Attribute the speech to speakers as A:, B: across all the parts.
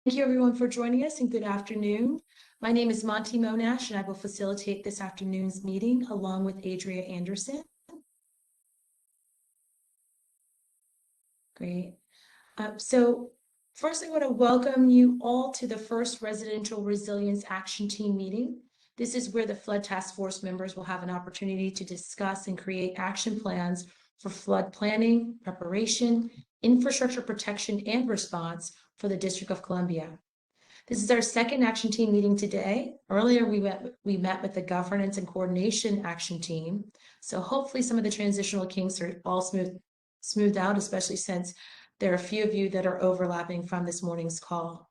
A: Thank you everyone for joining us and good afternoon. My name is Monty Monash and I will facilitate this afternoon's meeting along with Adria Anderson. Great. So first I want to welcome you all to the first Residential Resilience Action Team meeting. This is where the Flood Task Force members will have an opportunity to discuss and create action plans for flood planning, preparation, infrastructure protection, and response for the District of Columbia. This is our second action team meeting today. Earlier, we met with the governance and coordination action team. So hopefully some of the transitional kinks are all smoothed out, especially since there are a few of you that are overlapping from this morning's call.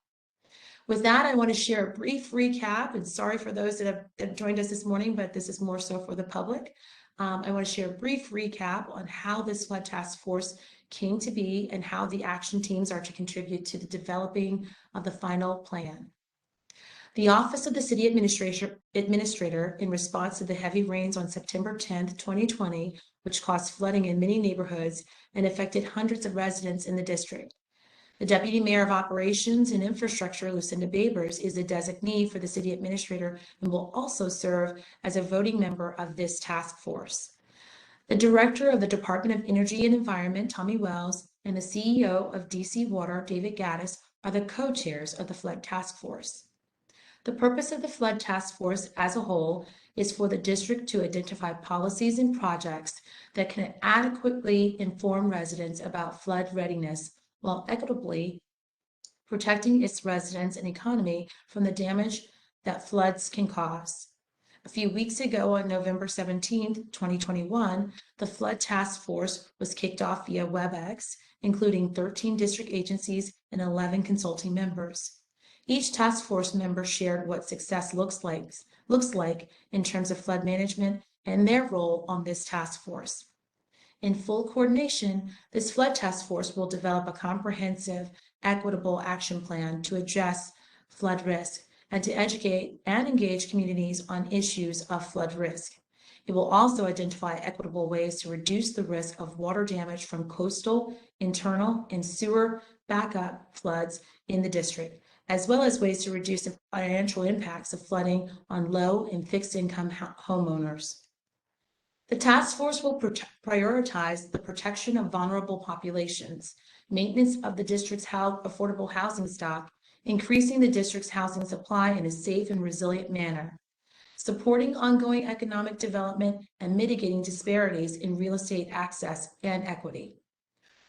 A: With that, I want to share a brief recap, and sorry for those that have joined us this morning, but this is more so for the public. I want to share a brief recap on how this flood task force came to be and how the action teams are to contribute to the developing of the final plan. The Office of the City Administrator, in response to the heavy rains on September 10th, 2020, which caused flooding in many neighborhoods and affected hundreds of residents in the district. The Deputy Mayor of Operations and Infrastructure, Lucinda Babers, is a designee for the City Administrator and will also serve as a voting member of this task force. The Director of the Department of Energy and Environment, Tommy Wells, and the CEO of DC Water, David Gaddis, are the co-chairs of the Flood Task Force. The purpose of the Flood Task Force as a whole is for the district to identify policies and projects that can adequately inform residents about flood readiness while equitably protecting its residents and economy from the damage that floods can cause. A few weeks ago, on November 17th, 2021, the Flood Task Force was kicked off via WebEx, including 13 district agencies and 11 consulting members. Each task force member shared what success looks like in terms of flood management and their role on this task force. In full coordination, this flood task force will develop a comprehensive, equitable action plan to address flood risk and to educate and engage communities on issues of flood risk. It will also identify equitable ways to reduce the risk of water damage from coastal, internal, and sewer backup floods in the district, as well as ways to reduce the financial impacts of flooding on low and fixed income homeowners. The task force will prioritize the protection of vulnerable populations, maintenance of the district's affordable housing stock, increasing the district's housing supply in a safe and resilient manner, supporting ongoing economic development, and mitigating disparities in real estate access and equity.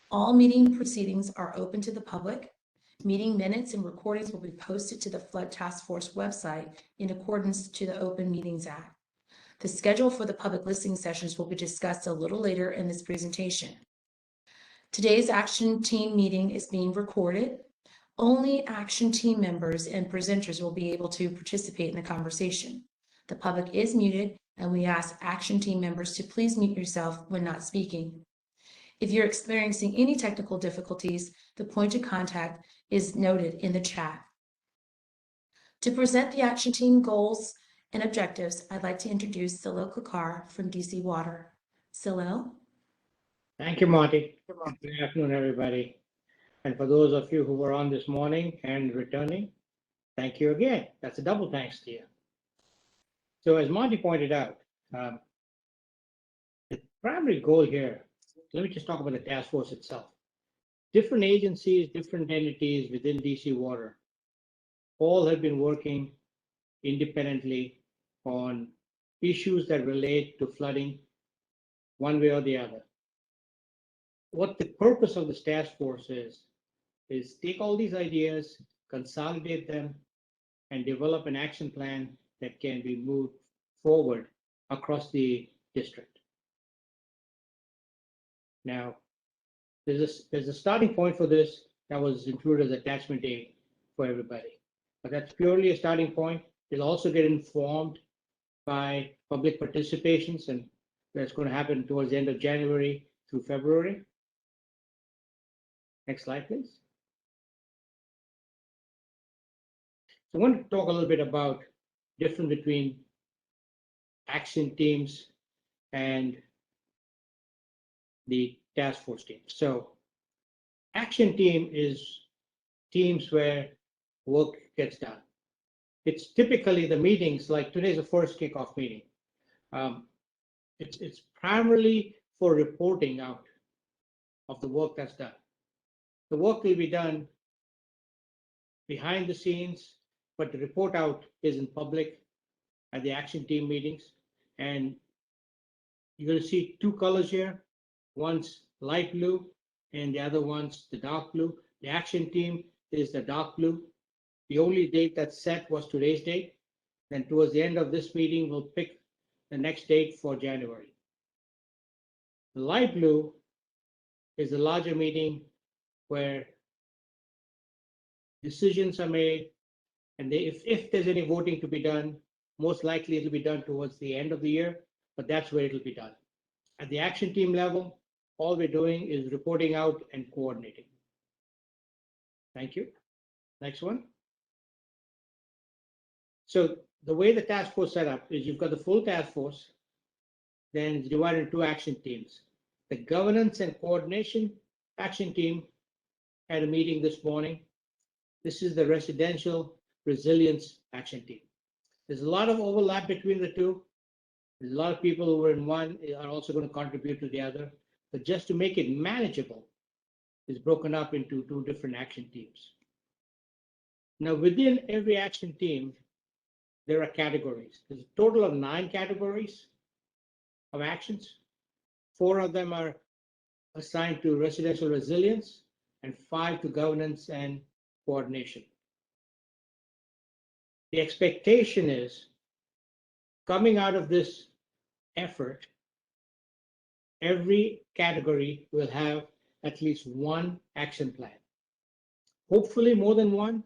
A: All meeting proceedings are open to the public. Meeting minutes and recordings will be posted to the Flood Task Force website in accordance to the Open Meetings Act. The schedule for the public listening sessions will be discussed a little later in this presentation. Today's action team meeting is being recorded. Only action team members and presenters will be able to participate in the conversation. The public is muted, and we ask action team members to please mute yourself when not speaking. If you're experiencing any technical difficulties, the point of contact is noted in the chat. To present the action team goals and objectives, I'd like to introduce Salil Kakar from DC Water. Salil.
B: Thank you, Marty. Good afternoon, everybody. And for those of you who were on this morning and returning, thank you again. That's a double thanks to you. So as Marty pointed out, the primary goal here, let me just talk about the task force itself. Different agencies, different entities within DC Water, all have been working independently on issues that relate to flooding one way or the other. What the purpose of this task force is take all these ideas, consolidate them, and develop an action plan that can be moved forward across the district. Now, there's a starting point for this that was included as attachment A for everybody. But that's purely a starting point. It'll also get informed by public participations, and that's going to happen towards the end of January through February. Next slide, please. So I want to talk a little bit about difference between action teams and the task force team. So action team is teams where work gets done. It's typically the meetings, like today's the first kickoff meeting. It's primarily for reporting out of the work that's done. The work will be done behind the scenes, but the report out is in public at the action team meetings. And you're going to see two colors here. One's light blue and the other one's the dark blue. The action team is the dark blue. The only date that's set was today's date. Then towards the end of this meeting, we'll pick the next date for January. The light blue is the larger meeting where decisions are made, and if there's any voting to be done, most likely it'll be done towards the end of the year, but that's where it'll be done. At the action team level, all we're doing is reporting out and coordinating. Thank you. Next one. So the way the task force set up is you've got the full task force, then it's divided into two action teams. The governance and coordination action team had a meeting this morning. This is the residential resilience action team. There's a lot of overlap between the two. There's a lot of people who were in one are also going to contribute to the other. But just to make it manageable, it's broken up into two different action teams. Now, within every action team, there are categories. There's a total of 9 categories of actions. 4 of them are assigned to residential resilience and 5 to governance and coordination. The expectation is coming out of this effort, every category will have at least one action plan. Hopefully more than one,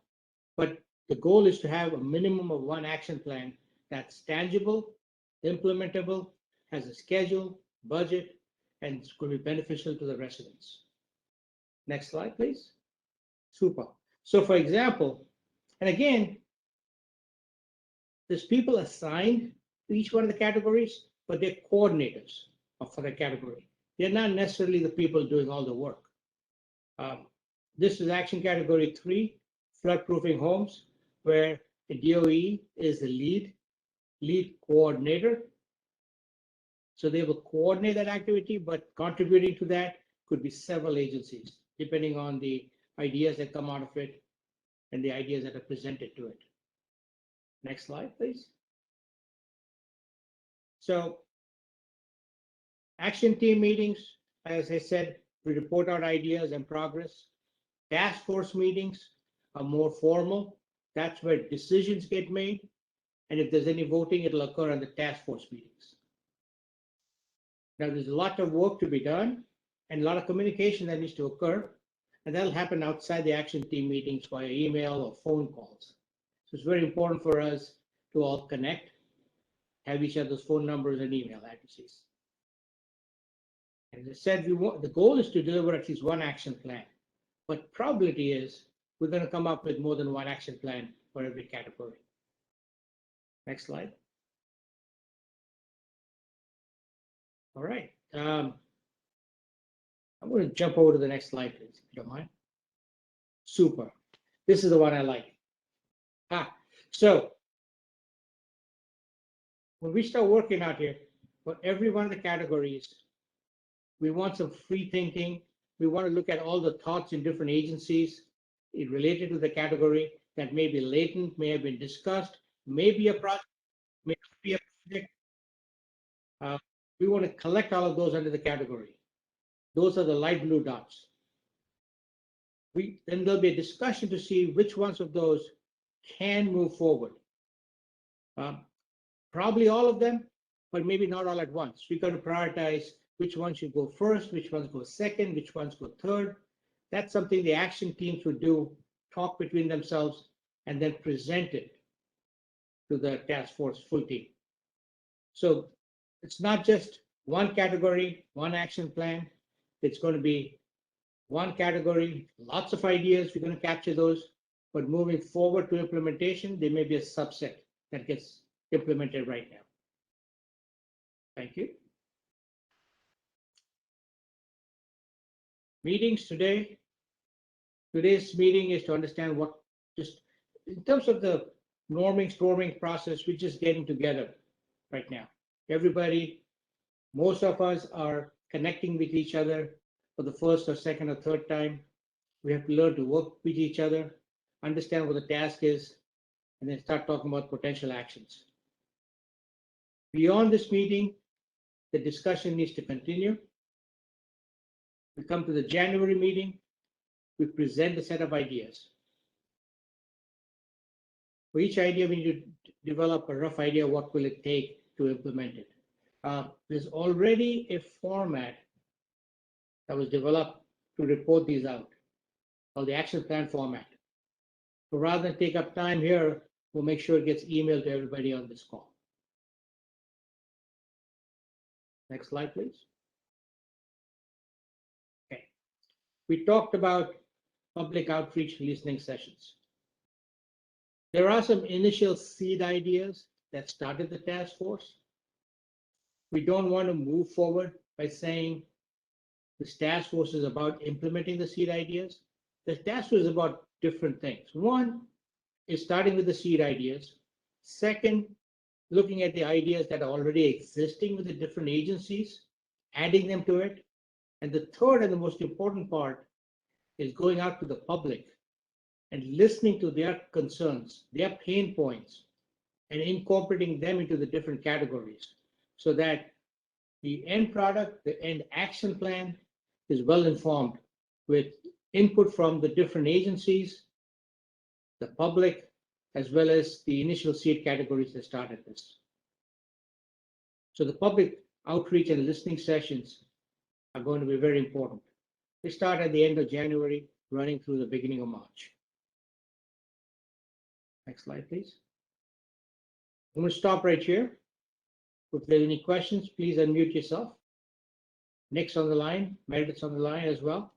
B: but the goal is to have a minimum of one action plan that's tangible, implementable, has a schedule, budget, and it's going to be beneficial to the residents. Next slide, please. Super. So for example, and again, there's people assigned to each one of the categories, but they're coordinators for the category. They're not necessarily the people doing all the work. This is action category 3, flood-proofing homes, where the DOE is the lead coordinator. So they will coordinate that activity, but contributing to that could be several agencies, depending on the ideas that come out of it and the ideas that are presented to it. Next slide, please. So action team meetings, as I said, we report out ideas and progress. Task force meetings are more formal. That's where decisions get made. And if there's any voting, it'll occur on the task force meetings. Now, there's a lot of work to be done and a lot of communication that needs to occur. And that'll happen outside the action team meetings via email or phone calls. So it's very important for us to all connect, have each other's phone numbers and email addresses. As I said, the goal is to deliver at least one action plan. But probability is we're going to come up with more than one action plan for every category. Next slide. All right. I'm going to jump over to the next slide, please, if you don't mind. Super. This is the one I like. So when we start working out here, for every one of the categories, we want some free thinking. We want to look at all the thoughts in different agencies related to the category that may be latent, may have been discussed, may be a project, may not be a project. We want to collect all of those under the category. Those are the light blue dots. Then there'll be a discussion to see which ones of those can move forward. Probably all of them, but maybe not all at once. We've got to prioritize which ones should go first, which ones go second, which ones go third. That's something the action teams would do, talk between themselves, and then present it to the task force full team. So it's not just one category, one action plan. It's going to be one category, lots of ideas. We're going to capture those, but moving forward to implementation, there may be a subset that gets implemented right now. Thank you. Meetings today. Today's meeting is to understand just in terms of the norming, storming process, we're just getting together right now. Everybody, most of us are connecting with each other for the first or second or third time. We have to learn to work with each other, understand what the task is, and then start talking about potential actions. Beyond this meeting, the discussion needs to continue. We come to the January meeting, we present a set of ideas. For each idea, we need to develop a rough idea what will it take to implement it. There's already a format that was developed to report these out, called the action plan format. So rather than take up time here, we'll make sure it gets emailed to everybody on this call. Next slide, please. Okay. We talked about public outreach listening sessions. There are some initial seed ideas that started the task force. We don't want to move forward by saying this task force is about implementing the seed ideas. The task force is about different things. One is starting with the seed ideas. Second, looking at the ideas that are already existing with the different agencies, adding them to it. And the third and the most important part is going out to the public and listening to their concerns, their pain points, and incorporating them into the different categories so that the end product, the end action plan is well informed with input from the different agencies, the public, as well as the initial seed categories that started this. So the public outreach and listening sessions are going to be very important. They start at the end of January, running through the beginning of March. Next slide, please. I'm going to stop right here. If there's any questions, please unmute yourself. Nick's on the line, Meredith's on the line as well.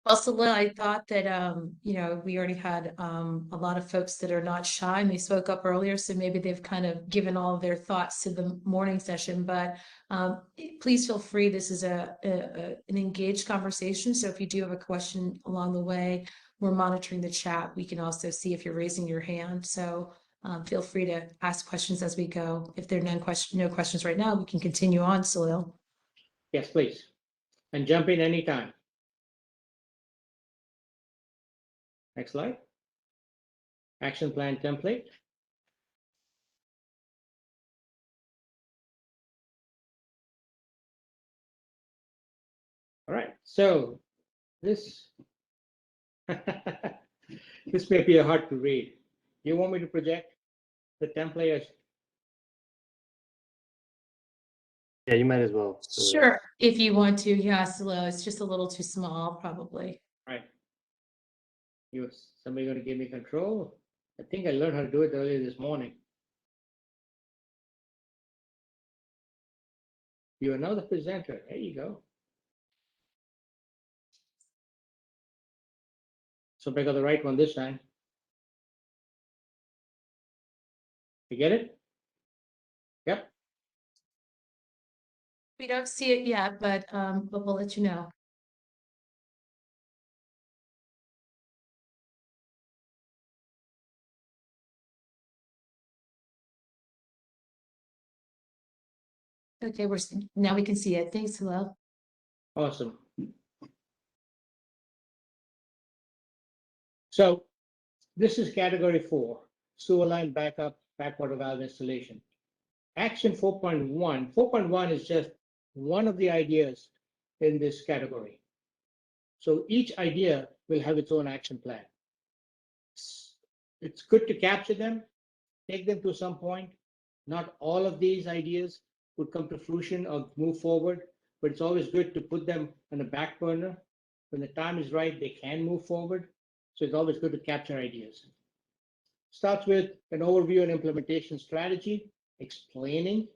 A: Also, I thought that, we already had a lot of folks that are not shy and they spoke up earlier, so maybe they've kind of given all of their thoughts to the morning session, but please feel free. This is an engaged conversation, so if you do have a question along the way, we're monitoring the chat. We can also see if you're raising your hand, so feel free to ask questions as we go. If there are no questions right now, we can continue on, Salil.
B: Yes, please. And jump in anytime. Next slide. Action plan template. All right, so this this may be hard to read. You want me to project the template?
C: Yeah, you might as well.
A: Sure, if you want to. Yeah, Salil, it's just a little too small, probably.
B: Right. Somebody going to give me control? I think I learned how to do it earlier this morning. You are now the presenter. There you go. So I got the right one this time. You get it? Yep.
A: We don't see it yet, but we'll let you know. Okay, now we can see it. Thanks, Salil.
B: Awesome. So this is category 4, sewer line backup, backwater valve installation. Action 4.1. 4.1 is just one of the ideas in this category. So each idea will have its own action plan. It's good to capture them, take them to some point. Not all of these ideas would come to fruition or move forward, but it's always good to put them on the back burner. When the time is right, they can move forward. So it's always good to capture ideas. Starts with an overview and implementation strategy, explaining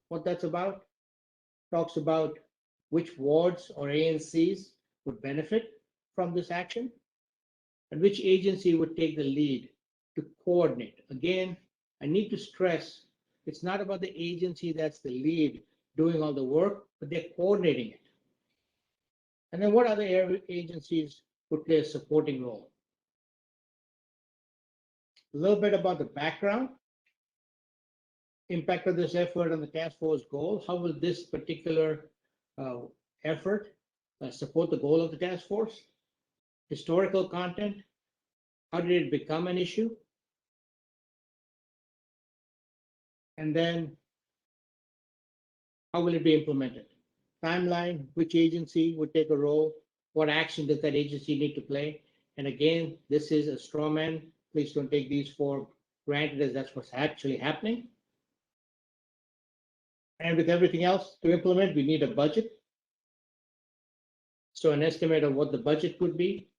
B: what that's about. Talks about which wards or ANCs would benefit from this action and which agency would take the lead to coordinate. Again, I need to stress, it's not about the agency that's the lead doing all the work, but they're coordinating it. And then what other agencies would play a supporting role? A little bit about the background, impact of this effort on the task force goal. How will this particular effort support the goal of the task force? Historical content. How did it become an issue? And then how will it be implemented? Timeline, which agency would take a role? What action does that agency need to play? And again, this is a straw man. Please don't take these for granted as that's what's actually happening. And with everything else to implement, we need a budget. So an estimate of what the budget could be.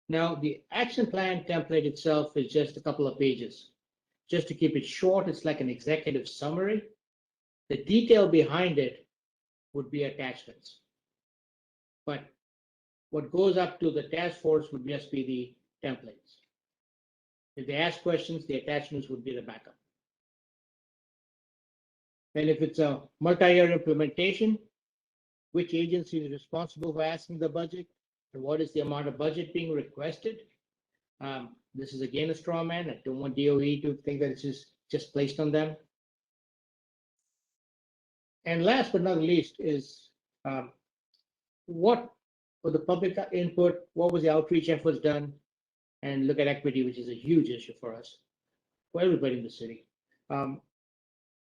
B: Now, the action plan template itself is just a couple of pages. Just to keep it short, it's like an executive summary. The detail behind it would be attachments. But what goes up to the task force would just be the templates. If they ask questions, the attachments would be the backup. And if it's a multi-year implementation, which agency is responsible for asking the budget, and what is the amount of budget being requested? This is again a straw man. I don't want DOE to think that it's just placed on them. And last but not least is what for the public input, what was the outreach efforts done, and look at equity, which is a huge issue for us, for everybody in the city.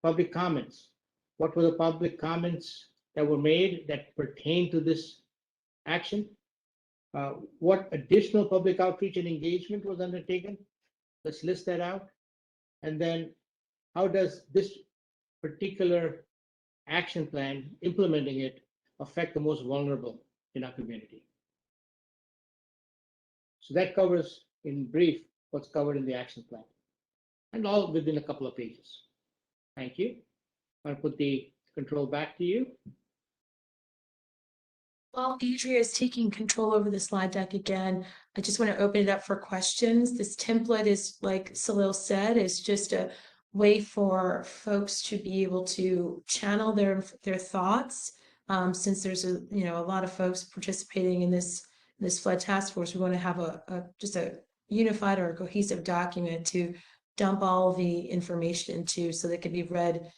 B: Public comments. What were the public comments that were made that pertain to this action? What additional public outreach and engagement was undertaken? Let's list that out. And then how does this particular action plan, implementing it, affect the most vulnerable in our community? So that covers in brief what's covered in the action plan, and all within a couple of pages. Thank you. I'll put the control back to you.
A: While Adria is taking control over the slide deck again, I just want to open it up for questions. This template is, like Salil said, is just a way for folks to be able to channel their thoughts. Since there's a lot of folks participating in this flood task force, we want to have just a unified or a cohesive document to dump all the information into, so that it can be read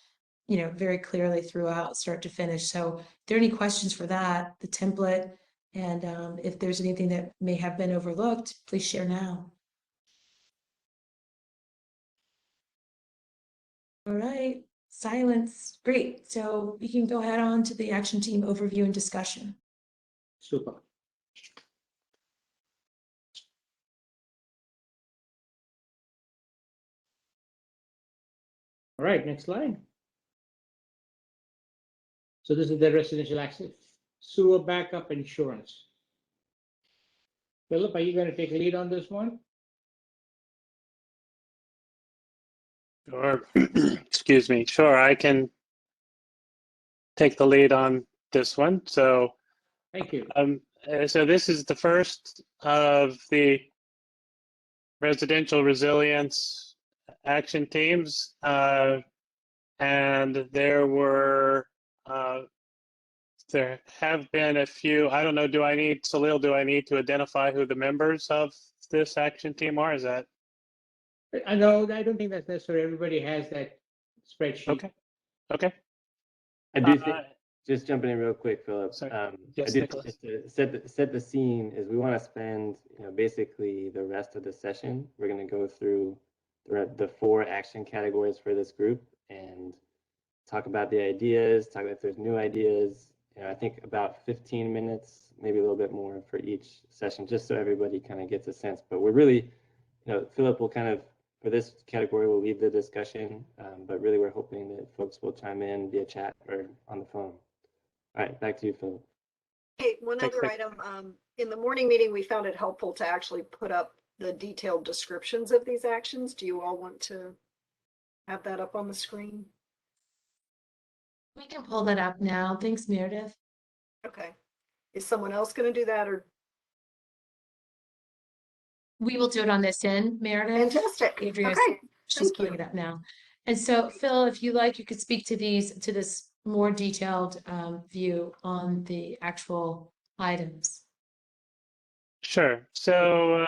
A: very clearly throughout, start to finish. So if there are any questions for that, the template, and if there's anything that may have been overlooked, please share now. All right, silence. Great. So we can go ahead on to the action team overview and discussion.
B: Super. All right, next slide. So this is the residential access sewer backup insurance. Philip, are you going to take a lead on this one?
D: Sure. Excuse me. Sure, I can take the lead on this one. So,
B: Thank you.
D: So this is the first of the residential resilience action teams, and there have been a few. I don't know. Salil, do I need to identify who the members of this action team are? Is that?
B: I know. I don't think that's necessary. Everybody has that spreadsheet.
D: Okay. Okay.
C: I do think, just jumping in real quick, Philip.
D: Sorry.
C: Yes,
D: Yes,
C: Nicholas.
D: Nicholas.
C: Just to set the scene is we want to spend basically the rest of the session. We're going to go through the 4 action categories for this group and talk about the ideas, talk about if there's new ideas. I think about 15 minutes, maybe a little bit more for each session, just so everybody kind of gets a sense. But we're really, Philip will kind of, for this category, we'll lead the discussion, but really we're hoping that folks will chime in via chat or on the phone. All right, back to you, Philip.
E: Hey, one other item. In the morning meeting, we found it helpful to actually put up the detailed descriptions of these actions. Do you all want to have that up on the screen?
A: We can pull that up now. Thanks, Meredith.
E: Okay. Is someone else going to do that, or?
A: We will do it on this end, Meredith.
E: Fantastic.
A: Adria's,
E: Okay.
A: she's pulling it up now. And so, Phil, if you like, you could speak to this more detailed view on the actual items.
D: Sure. So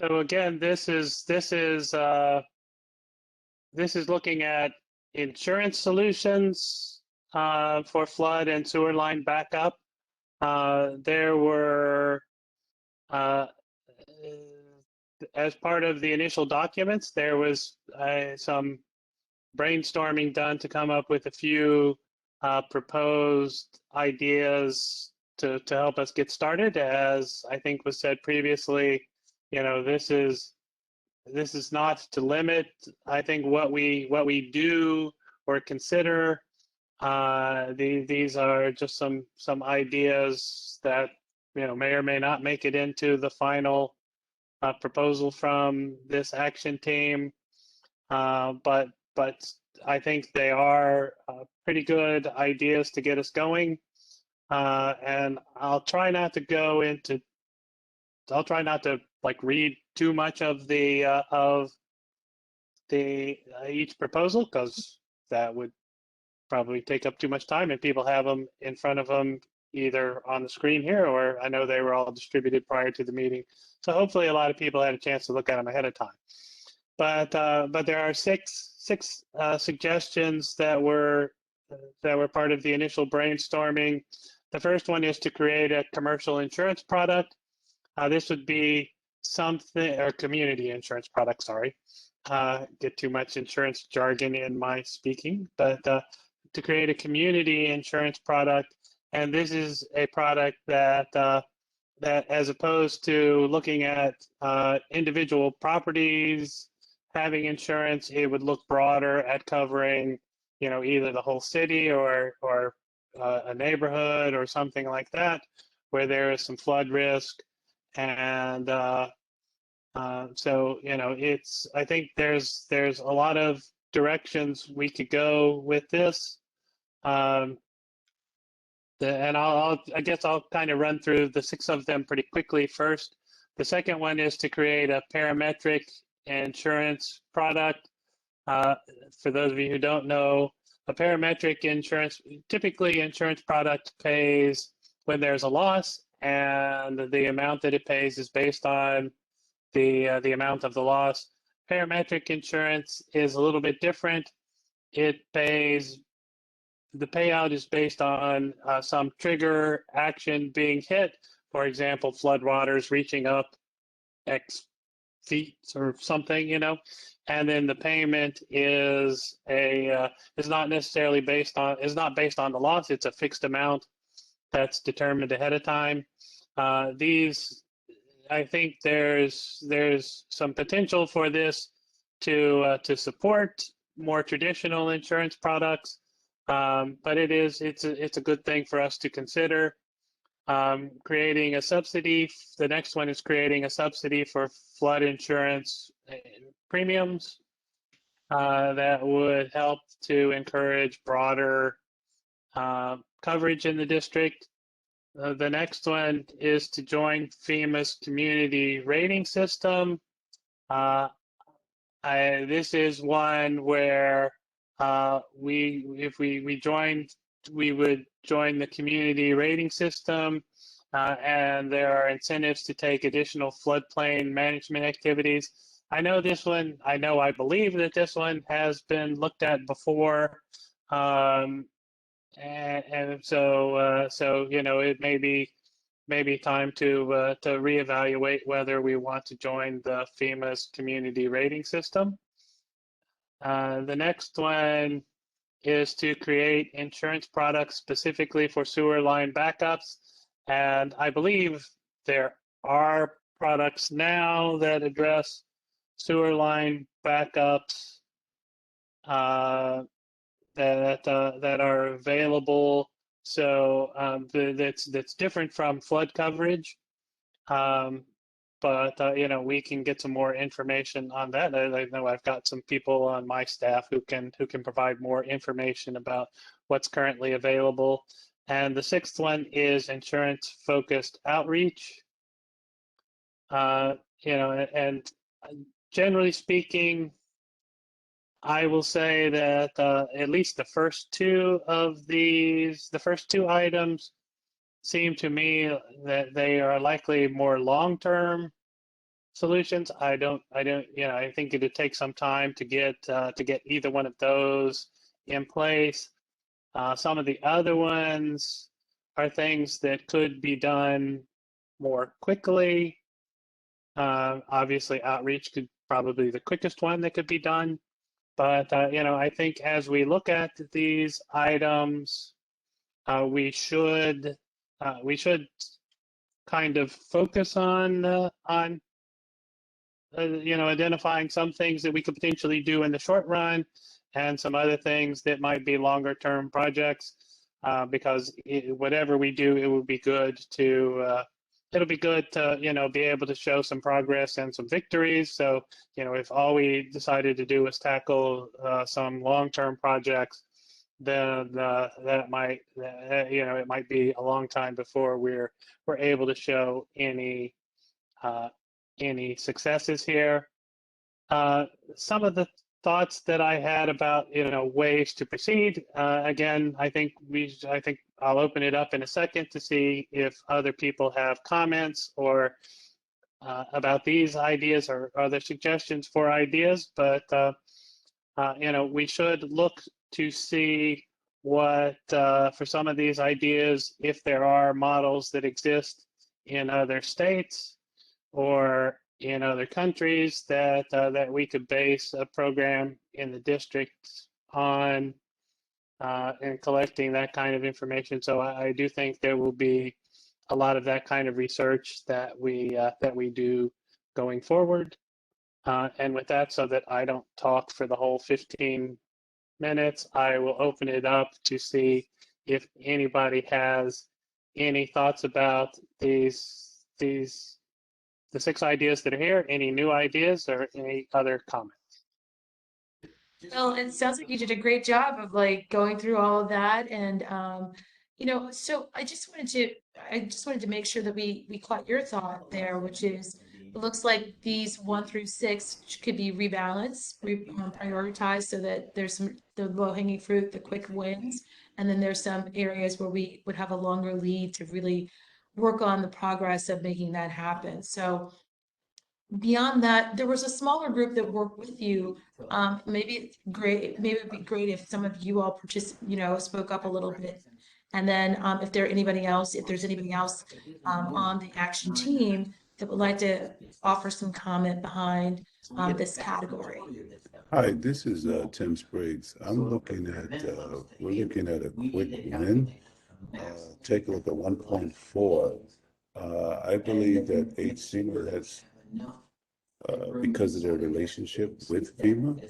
D: again, this is looking at insurance solutions for flood and sewer line backup. There were as part of the initial documents, there was some brainstorming done to come up with a few proposed ideas to help us get started. As I think was said previously, this is not to limit, I think, what we do or consider. These are just some ideas that may or may not make it into the final proposal from this action team. But I think they are pretty good ideas to get us going. And I'll try not to like read too much of each proposal, because that would probably take up too much time, and people have them in front of them either on the screen here, or I know they were all distributed prior to the meeting. So hopefully a lot of people had a chance to look at them ahead of time. But there are six suggestions that were part of the initial brainstorming. The first one is to create a commercial insurance product. This would be something, or community insurance product, sorry. Get too much insurance jargon in my speaking, but to create a community insurance product. And this is a product that as opposed to looking at individual properties having insurance, it would look broader at covering, either the whole city or a neighborhood or something like that, where there is some flood risk. And so, I think there's a lot of directions we could go with this. And I guess I'll kind of run through the 6 of them pretty quickly first. The second one is to create a parametric insurance product. For those of you who don't know, a parametric insurance, typically insurance product pays when there's a loss, and the amount that it pays is based on the amount of the loss. Parametric insurance is a little bit different. It pays, the payout is based on some trigger action being hit. For example, flood waters reaching up X feet or something, and then the payment is not necessarily based on the loss. It's a fixed amount that's determined ahead of time. These, I think there's some potential for this to support more traditional insurance products, but it's a good thing for us to consider. Creating a subsidy. The next one is creating a subsidy for flood insurance premiums that would help to encourage broader coverage in the district. The next one is to join FEMA's community rating system. This is one where if we joined, we would join the community rating system, and there are incentives to take additional floodplain management activities. I believe that this one has been looked at before. And so it may be time to reevaluate whether we want to join the FEMA's community rating system. The next one is to create insurance products specifically for sewer line backups, and I believe there are products now that address sewer line backups that are available. So that's different from flood coverage, but we can get some more information on that. I know I've got some people on my staff who can provide more information about what's currently available. And the 6th one is insurance-focused outreach. And generally speaking, I will say that at least the first two items seem to me that they are likely more long-term solutions. I think it'd take some time to get either one of those in place. Some of the other ones are things that could be done more quickly. Obviously, outreach could probably be the quickest one that could be done. But I think as we look at these items, we should kind of focus on identifying some things that we could potentially do in the short run, and some other things that might be longer term projects. Because whatever we do, it will be good to be able to show some progress and some victories. So if all we decided to do was tackle some long-term projects, then it might be a long time before we're able to show any successes here. Some of the thoughts that I had about ways to proceed. Again, I think I'll open it up in a second to see if other people have comments or about these ideas or other suggestions for ideas. But we should look to see what for some of these ideas, if there are models that exist in other states or in other countries that we could base a program in the district on, and collecting that kind of information. So I do think there will be a lot of that kind of research that we do going forward. And with that, so that I don't talk for the whole 15 minutes, I will open it up to see if anybody has any thoughts about the 6 ideas that are here, any new ideas or any other comments.
A: Well, it sounds like you did a great job of like going through all of that, and so I just wanted to make sure that we caught your thought there, which is it looks like these 1 through 6 could be rebalanced, prioritized, so that there's the low-hanging fruit, the quick wins, and then there's some areas where we would have a longer lead to really work on the progress of making that happen. So beyond that, there was a smaller group that worked with you. Maybe it'd be great if some of you all spoke up a little bit. And then if there's anybody else on the action team that would like to offer some comment behind this category.
F: Hi, this is Tim Spriggs. we're looking at a quick win. Take a look at 1.4. I believe that HCMA has, because of their relationship with FEMA,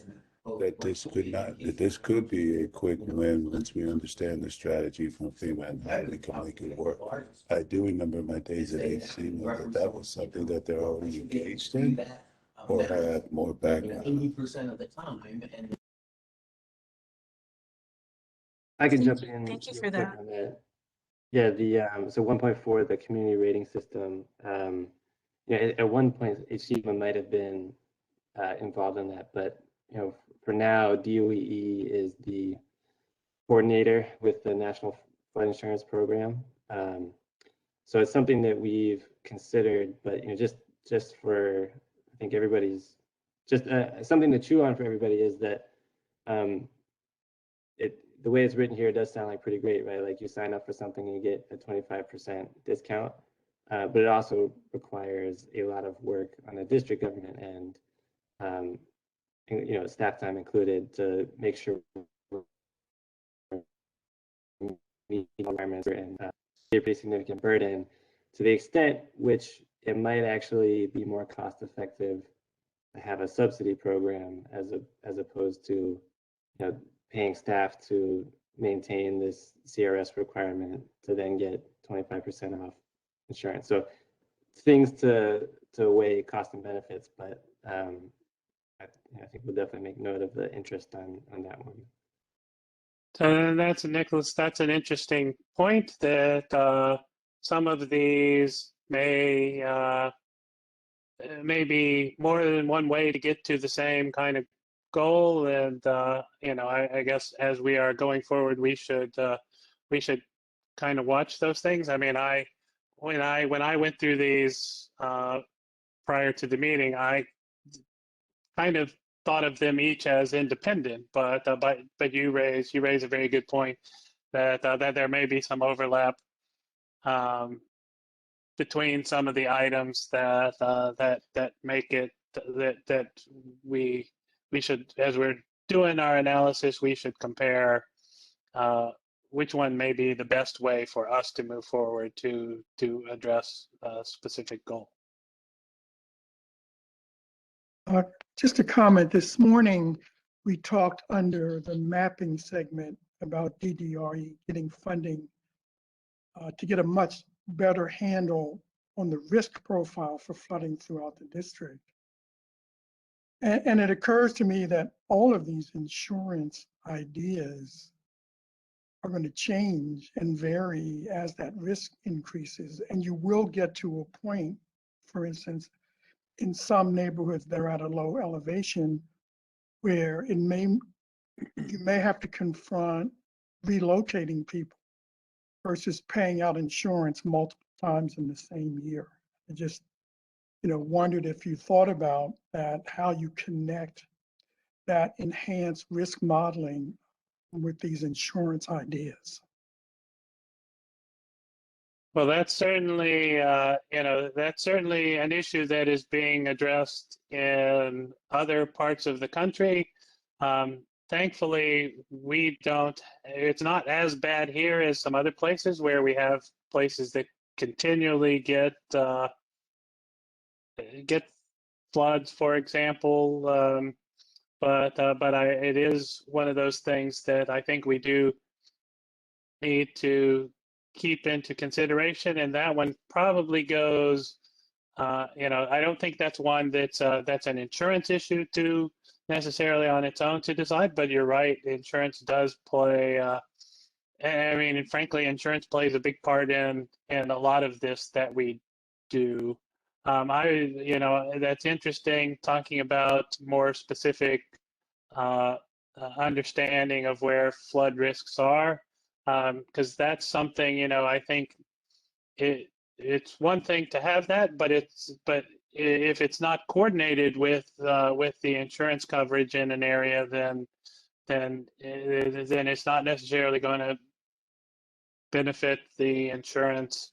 F: that this could be a quick win once we understand the strategy from FEMA and how we can make it work. I do remember my days at HCMA that was something that they're already engaged in or have more background.
G: 80% of the time. And
C: I can jump in.
A: Thank you
C: real
A: for
C: quick
A: that.
C: on that. Yeah, so 1.4, the community rating system. At one point, HCMA might have been involved in that, but for now, DOEE is the coordinator with the National Flood Insurance Program. So it's something that we've considered, but just for, I think everybody's just something to chew on for everybody is that the way it's written here does sound like pretty great, right? Like you sign up for something and you get a 25% discount, but it also requires a lot of work on the district government end, and staff time included, to make sure meet requirements, and a pretty significant burden, to the extent which it might actually be more cost effective to have a subsidy program as opposed to paying staff to maintain this CRS requirement to then get 25% off insurance. So things to weigh cost and benefits, but I think we'll definitely make note of the interest on that one.
D: That's Nicholas. That's an interesting point, that some of these may be more than one way to get to the same kind of goal, and I guess as we are going forward, we should kind of watch those things. I mean, when I went through these prior to the meeting, I kind of thought of them each as independent, but you raise a very good point that there may be some overlap between some of the items that make it that we should, as we're doing our analysis, we should compare which one may be the best way for us to move forward to address a specific goal.
H: Just a comment, this morning, we talked under the mapping segment about DDRE getting funding to get a much better handle on the risk profile for flooding throughout the district. And it occurs to me that all of these insurance ideas are going to change and vary as that risk increases. And you will get to a point, for instance, in some neighborhoods that are at a low elevation, where you may have to confront relocating people versus paying out insurance multiple times in the same year. I just, wondered if you thought about that, how you connect that enhanced risk modeling with these insurance ideas.
D: Well, that's certainly, that's certainly an issue that is being addressed in other parts of the country. Thankfully, it's not as bad here as some other places where we have places that continually get floods, for example. But it is one of those things that I think we do need to keep into consideration, and that one probably goes. I don't think that's one that's an insurance issue to necessarily on its own to decide. But you're right, insurance does play. I mean, frankly, insurance plays a big part in a lot of this that we do. That's interesting talking about more specific understanding of where flood risks are. Because that's something, I think it's one thing to have that, but if it's not coordinated with the insurance coverage in an area, then it's not necessarily going to benefit the insurance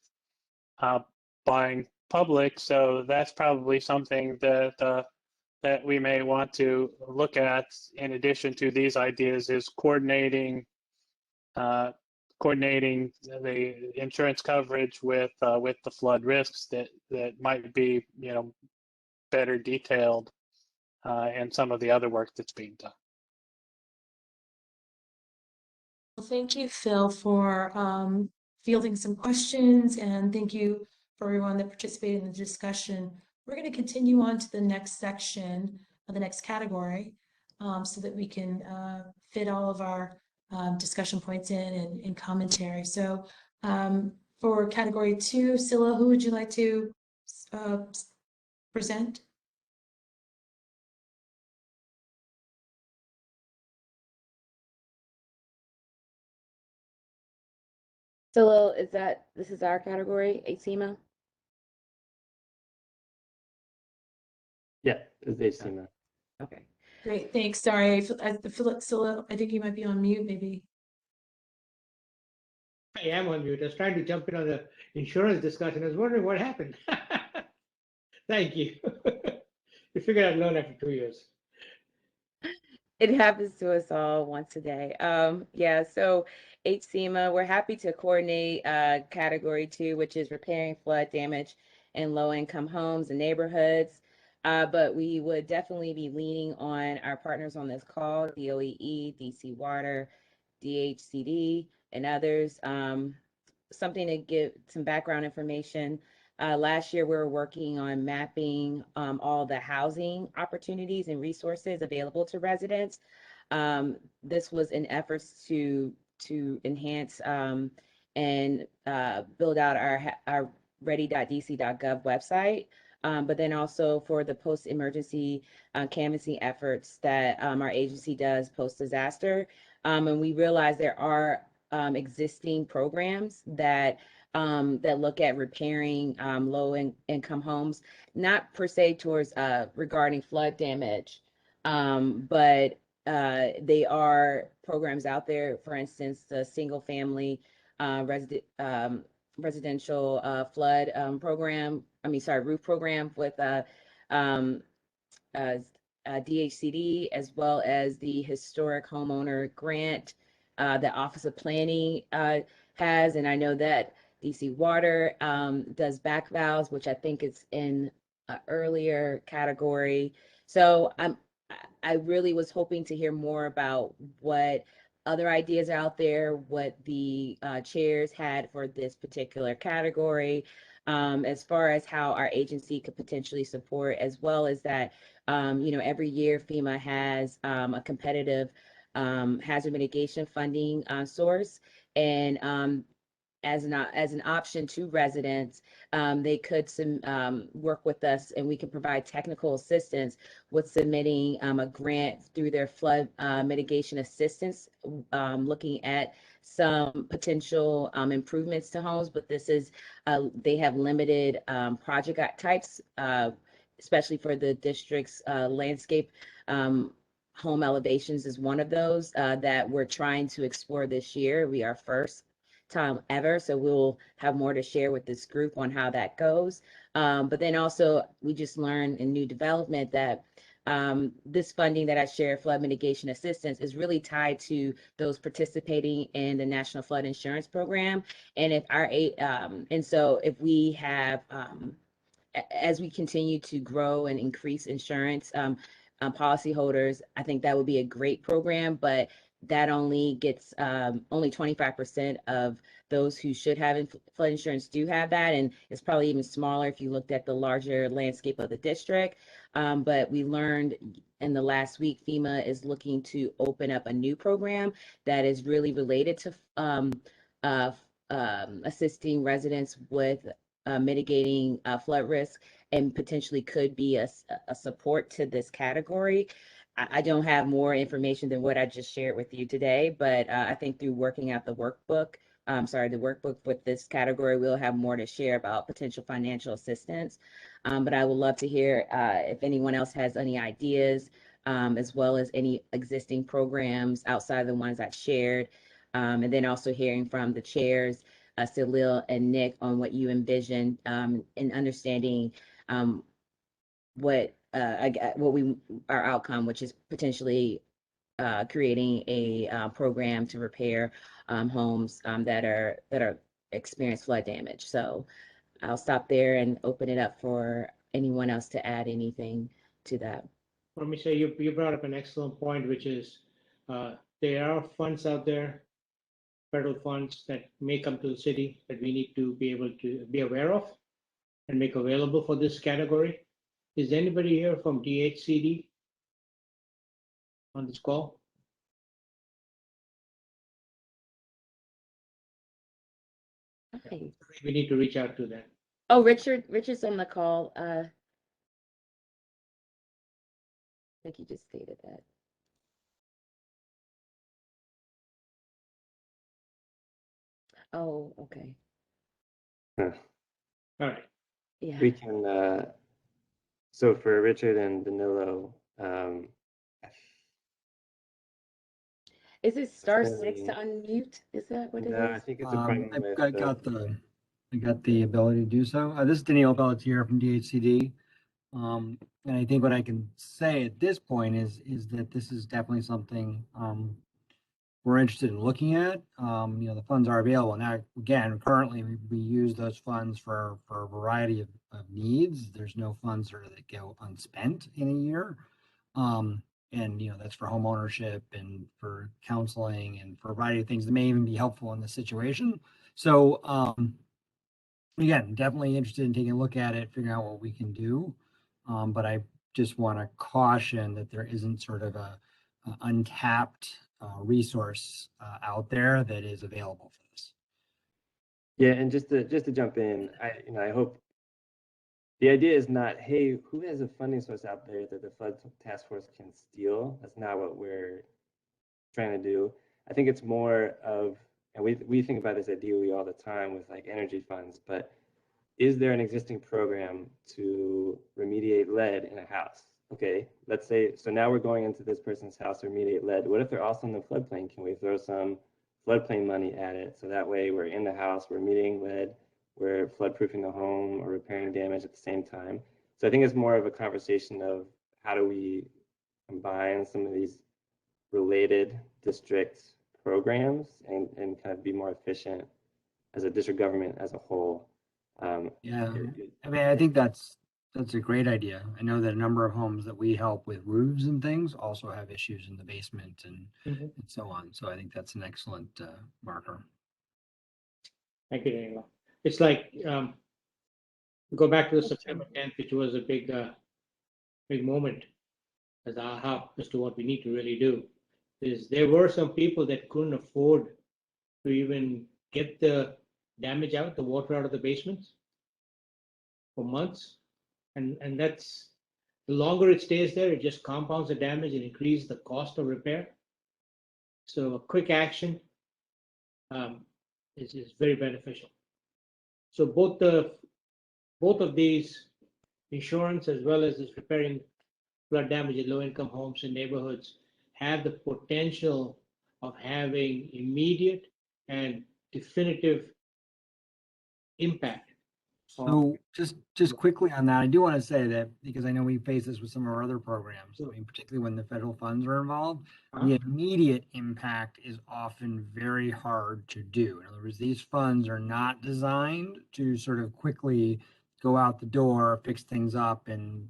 D: buying public. So that's probably something that we may want to look at in addition to these ideas, is coordinating the insurance coverage with the flood risks that might be better detailed in some of the other work that's being done.
A: Well, thank you, Phil, for fielding some questions, and thank you for everyone that participated in the discussion. We're going to continue on to the next section, or the next category, so that we can fit all of our discussion points in commentary. So for category 2, Scylla, who would you like to present?
I: So this is our category, HEMA?
C: Yeah, it's HTML.
I: Okay.
A: Great, thanks. Sorry, I feel like Scylla, I think you might be on mute, maybe.
B: I am on mute. I was trying to jump in on the insurance discussion. I was wondering what happened. Thank you. You figured I'd learn after 2 years.
I: It happens to us all once a day. Yeah, so HCMA, we're happy to coordinate category 2, which is repairing flood damage in low-income homes and neighborhoods. But we would definitely be leaning on our partners on this call, DOEE, DC Water, DHCD, and others. Something to give some background information. Last year, we were working on mapping all the housing opportunities and resources available to residents. This was in efforts to enhance and build out our ready.dc.gov website. but then also for the post-emergency canvassing efforts that our agency does post-disaster. And we realize there are existing programs that look at repairing low-income homes, not per se towards regarding flood damage, but they are programs out there. For instance, the single-family residential flood program. Roof program with um, uh, DHCD, as well as the historic homeowner grant that Office of Planning has. And I know that DC Water does back valves, which I think is in an earlier category. So I really was hoping to hear more about what other ideas are out there, what the chairs had for this particular category, as far as how our agency could potentially support, as well as that, every year FEMA has a competitive hazard mitigation funding source. And as an option to residents, they could work with us, and we can provide technical assistance with submitting a grant through their flood mitigation assistance, looking at some potential improvements to homes. But this is they have limited project types, especially for the district's landscape. Home elevations is one of those that we're trying to explore this year. We are first time ever, so we'll have more to share with this group on how that goes. But then also, we just learned in new development that this funding that I share, flood mitigation assistance, is really tied to those participating in the National Flood Insurance Program. And if we have as we continue to grow and increase insurance policyholders, I think that would be a great program, but that only gets only 25% of those who should have flood insurance do have that. And it's probably even smaller if you looked at the larger landscape of the district. But we learned in the last week, FEMA is looking to open up a new program that is really related to assisting residents with mitigating flood risk, and potentially could be a support to this category. I don't have more information than what I just shared with you today, but I think through working out the workbook with this category, we'll have more to share about potential financial assistance. But I would love to hear if anyone else has any ideas, as well as any existing programs outside of the ones I shared. And then also hearing from the chairs, Salil and Nick, on what you envision in understanding what our outcome, which is potentially creating a program to repair homes that are experience flood damage. So I'll stop there and open it up for anyone else to add anything to that.
B: Let me say, you brought up an excellent point, which is there are funds out there, federal funds that may come to the city that we need to be able to be aware of and make available for this category. Is anybody here from DHCD on this call?
I: Okay.
B: We need to reach out to them.
I: Oh, Richard's on the call. I think you just stated that. Oh, okay.
C: Huh.
B: All right.
I: Yeah.
C: We can, so for Richard and Danilo,
I: Is it star
C: Sending-
I: 6 to unmute? Is that what it
C: no, I
I: is?
C: think it's a problem
J: I've
C: with
J: got the ability to do so. This is Daniil Pelletier from DHCD. And I think what I can say at this point is that this is definitely something we're interested in looking at. The funds are available. Now, again, currently we use those funds for a variety of needs. There's no funds that go unspent in a year. And that's for home ownership and for counseling and for a variety of things that may even be helpful in this situation. So again, definitely interested in taking a look at it, figuring out what we can do. But I just want to caution that there isn't sort of a untapped resource out there that is available for this.
C: Yeah, and just to jump in, I hope the idea is not, hey, who has a funding source out there that the flood task force can steal? That's not what we're trying to do. I think it's more of, and we think about this at DOE all the time with like energy funds, but is there an existing program to remediate lead in a house? Okay, let's say, so now we're going into this person's house to remediate lead. What if they're also in the floodplain? Can we throw some floodplain money at it? So that way we're in the house, we're remediating lead, we're floodproofing the home or repairing damage at the same time. So I think it's more of a conversation of how do we combine some of these related district programs and kind of be more efficient as a district government as a whole.
J: Yeah, I mean, I think that's a great idea. I know that a number of homes that we help with roofs and things also have issues in the basement and so on. So I think that's an excellent marker.
B: Thank you, Daniela. It's like, go back to the September 10th, which was a big moment as aha as to what we need to really do. Is there were some people that couldn't afford to even get the damage out, the water out of the basements for months. And that's, the longer it stays there, it just compounds the damage and increases the cost of repair. So a quick action is very beneficial. So both of these, insurance as well as this repairing flood damage in low-income homes and neighborhoods, have the potential of having immediate and definitive impact.
J: So just quickly on that, I do want to say that because I know we face this with some of our other programs. I mean, particularly when the federal funds are involved, the immediate impact is often very hard to do. In other words, these funds are not designed to sort of quickly go out the door, fix things up, and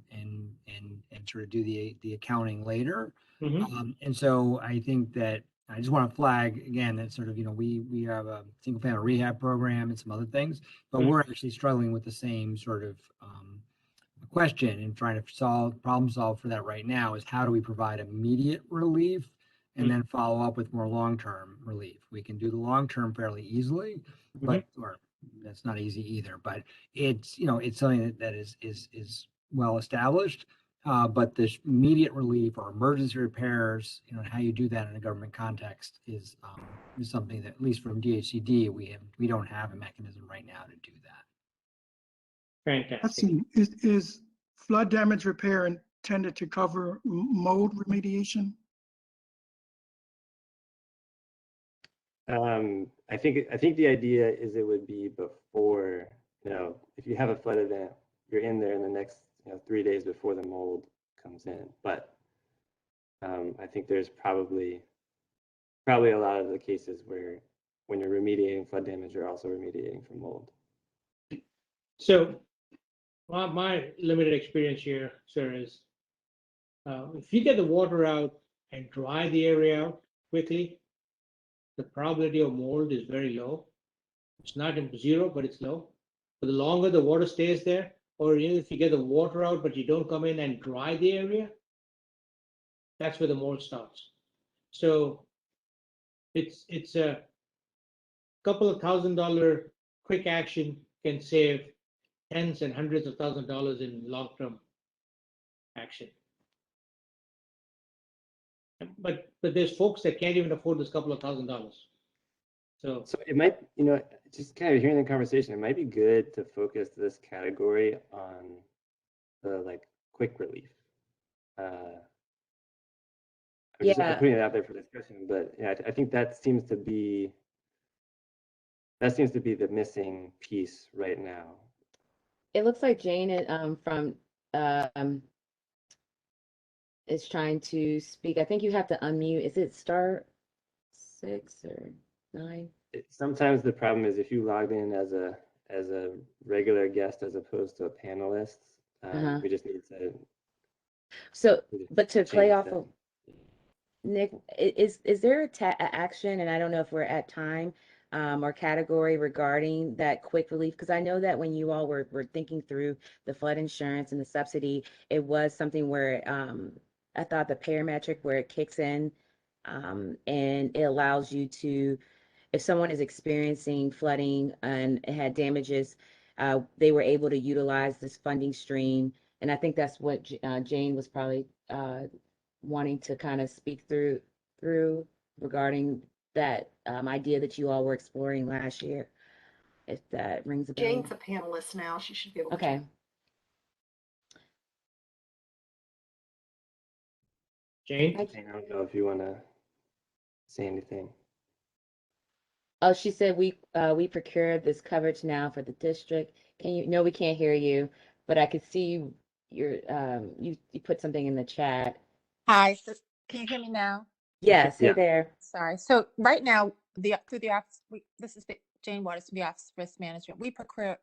J: sort of do the accounting later. And so I think that I just want to flag again that sort of, we have a single family rehab program and some other things, but we're actually struggling with the same sort of question and trying to problem solve for that right now is how do we provide immediate relief and then follow up with more long-term relief. We can do the long-term fairly easily, but or that's not easy either, but it's, it's something that is well established. But the immediate relief or emergency repairs, how you do that in a government context is something that, at least from DHCD, we don't have a mechanism right now to do that.
B: Fantastic.
H: Is flood damage repair intended to cover mold remediation?
C: I think the idea is it would be before, if you have a flood event, you're in there in the next 3 days before the mold comes in. But I think there's probably a lot of the cases where when you're remediating flood damage, you're also remediating from mold.
B: So my limited experience here, sir, is if you get the water out and dry the area out quickly, the probability of mold is very low. It's not zero, but it's low. But the longer the water stays there, or if you get the water out but you don't come in and dry the area, that's where the mold starts. So it's a couple of $1,000 quick action can save tens and hundreds of thousands of dollars in long-term action. But there's folks that can't even afford this couple of $1,000. So
C: it might, just kind of hearing the conversation, it might be good to focus this category on the quick relief. I'm just putting it out there for discussion, but yeah, I think that seems to be the missing piece right now.
I: It looks like Jane from is trying to speak. I think you have to unmute. Is it star 6 or 9?
C: Sometimes the problem is if you logged in as a regular guest as opposed to a panelist, we just need to.
I: So, but to play off of Nick, is there a action, and I don't know if we're at time or category regarding that quick relief? Because I know that when you all were thinking through the flood insurance and the subsidy, it was something where I thought the parametric where it kicks in and it allows you to, if someone is experiencing flooding and it had damages, they were able to utilize this funding stream. And I think that's what Jane was probably wanting to kind of speak through regarding that idea that you all were exploring last year, if that rings a bell.
E: Jane's a panelist now. She should be able to.
I: Okay.
B: Jane?
C: I don't know if you want to say anything.
I: Oh, she said we procured this coverage now for the district. Can you? No, we can't hear you, but I could see you put something in the chat.
K: Hi, so can you hear me now?
I: Yes, hey
C: Yeah.
I: there.
K: Sorry. So right now, through the office, this is Jane Waters from the Office of Risk Management. We procure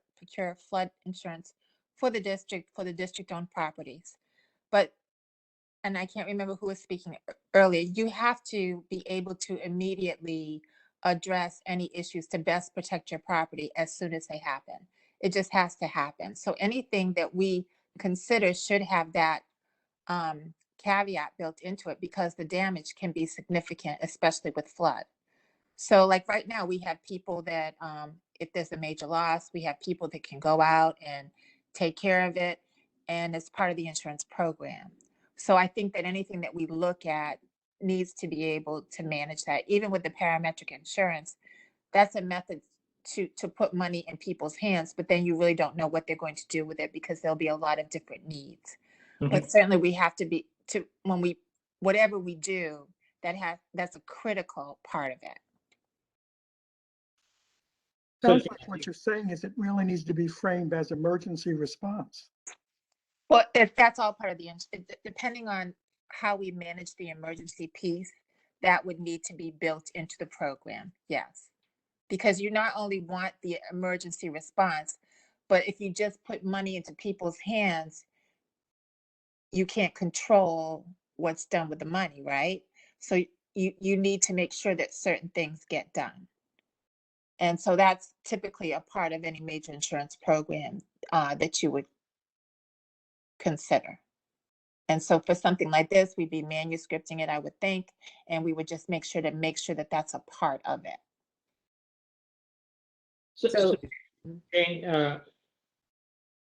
K: flood insurance for the district-owned properties. But, and I can't remember who was speaking earlier, you have to be able to immediately address any issues to best protect your property as soon as they happen. It just has to happen. So anything that we consider should have that caveat built into it, because the damage can be significant, especially with flood. So like right now, we have people that, if there's a major loss, we have people that can go out and take care of it, and it's part of the insurance program. So I think that anything that we look at needs to be able to manage that. Even with the parametric insurance, that's a method to put money in people's hands, but then you really don't know what they're going to do with it, because there'll be a lot of different needs. But certainly we have to be whatever we do, that's a critical part of it.
H: Sounds like what you're saying is it really needs to be framed as emergency response.
K: Well, if that's all part of depending on how we manage the emergency piece, that would need to be built into the program, yes. Because you not only want the emergency response, but if you just put money into people's hands, you can't control what's done with the money, right? So you need to make sure that certain things get done. And so that's typically a part of any major insurance program that you would consider. And so for something like this, we'd be manuscripting it, I would think, and we would just make sure that that's a part of it.
B: So Jane,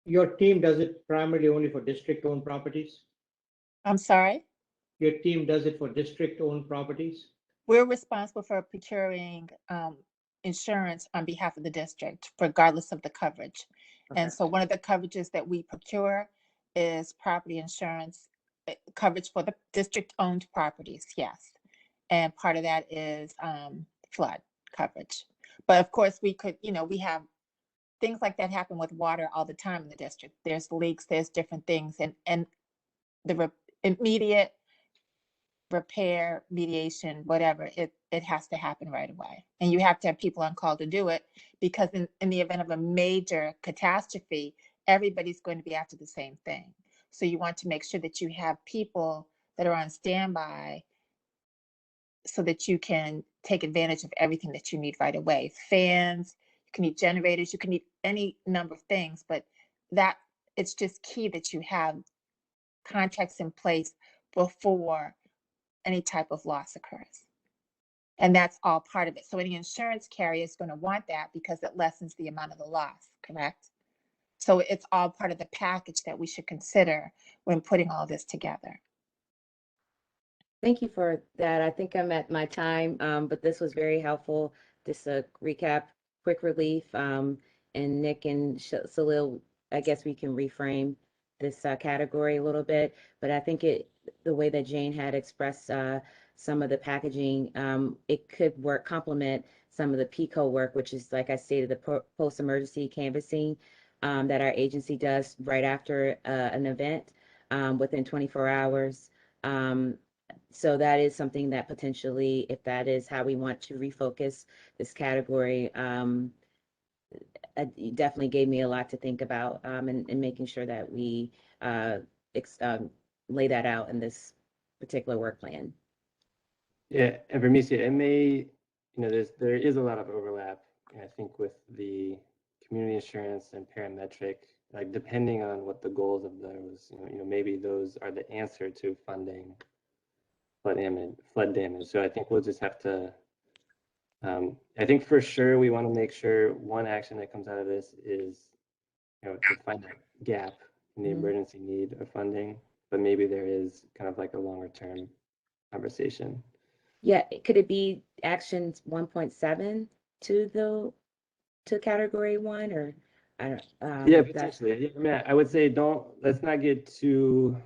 B: your team does it primarily only for district-owned properties?
K: I'm sorry?
B: Your team does it for district-owned properties?
K: We're responsible for procuring insurance on behalf of the district, regardless of the coverage.
B: Okay.
K: And so one of the coverages that we procure is property insurance coverage for the district-owned properties, yes. And part of that is flood coverage. But of course, we could, we have things like that happen with water all the time in the district. There's leaks, there's different things, and the immediate repair, mediation, whatever, it has to happen right away. And you have to have people on call to do it, because in the event of a major catastrophe, everybody's going to be after the same thing. So you want to make sure that you have people that are on standby so that you can take advantage of everything that you need right away. Fans, you can need generators, you can need any number of things, but that it's just key that you have contracts in place before any type of loss occurs. And that's all part of it. So any insurance carrier is going to want that because it lessens the amount of the loss, correct? So it's all part of the package that we should consider when putting all this together.
I: Thank you for that. I think I'm at my time, but this was very helpful. Just a recap, quick relief, and Nick and Salil, I guess we can reframe this category a little bit, but I think the way that Jane had expressed some of the packaging, it could complement some of the PICO work, which is, like I stated, the post-emergency canvassing that our agency does right after an event within 24 hours. So that is something that potentially, if that is how we want to refocus this category, it definitely gave me a lot to think about, and making sure that we lay that out in this particular work plan.
C: Yeah, and Vermecia, it may, there is a lot of overlap, I think, with the community insurance and parametric, like depending on what the goals of those, maybe those are the answer to funding flood damage. So I think we'll just have to, I think for sure we want to make sure one action that comes out of this is to find that gap in the
I: Mhm.
C: emergency need of funding, but maybe there is kind of like a longer term conversation.
I: Yeah, could it be actions 1.7 to category 1, or I don't
C: Yeah,
I: that,
C: potentially. Yeah, I mean, I would say let's not get too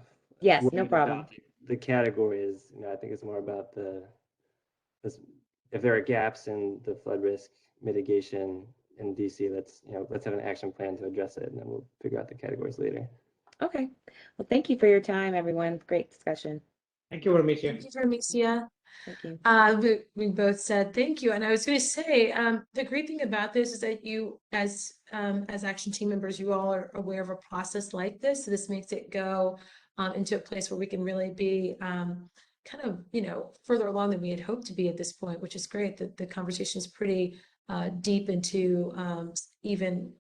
I: yes, no
C: worried
I: problem.
C: about the categories. I think it's more about this, if there are gaps in the flood risk mitigation in DC, let's have an action plan to address it, and then we'll figure out the categories later.
I: Okay. Well, thank you for your time, everyone. Great discussion.
B: Thank you, Ramesia.
A: Thank you, Vermecia.
I: Thank you.
A: We both said thank you, and I was going to say the great thing about this is that you, as action team members, you all are aware of a process like this. So this makes it go into a place where we can really be kind of further along than we had hoped to be at this point, which is great. That the conversation is pretty deep into even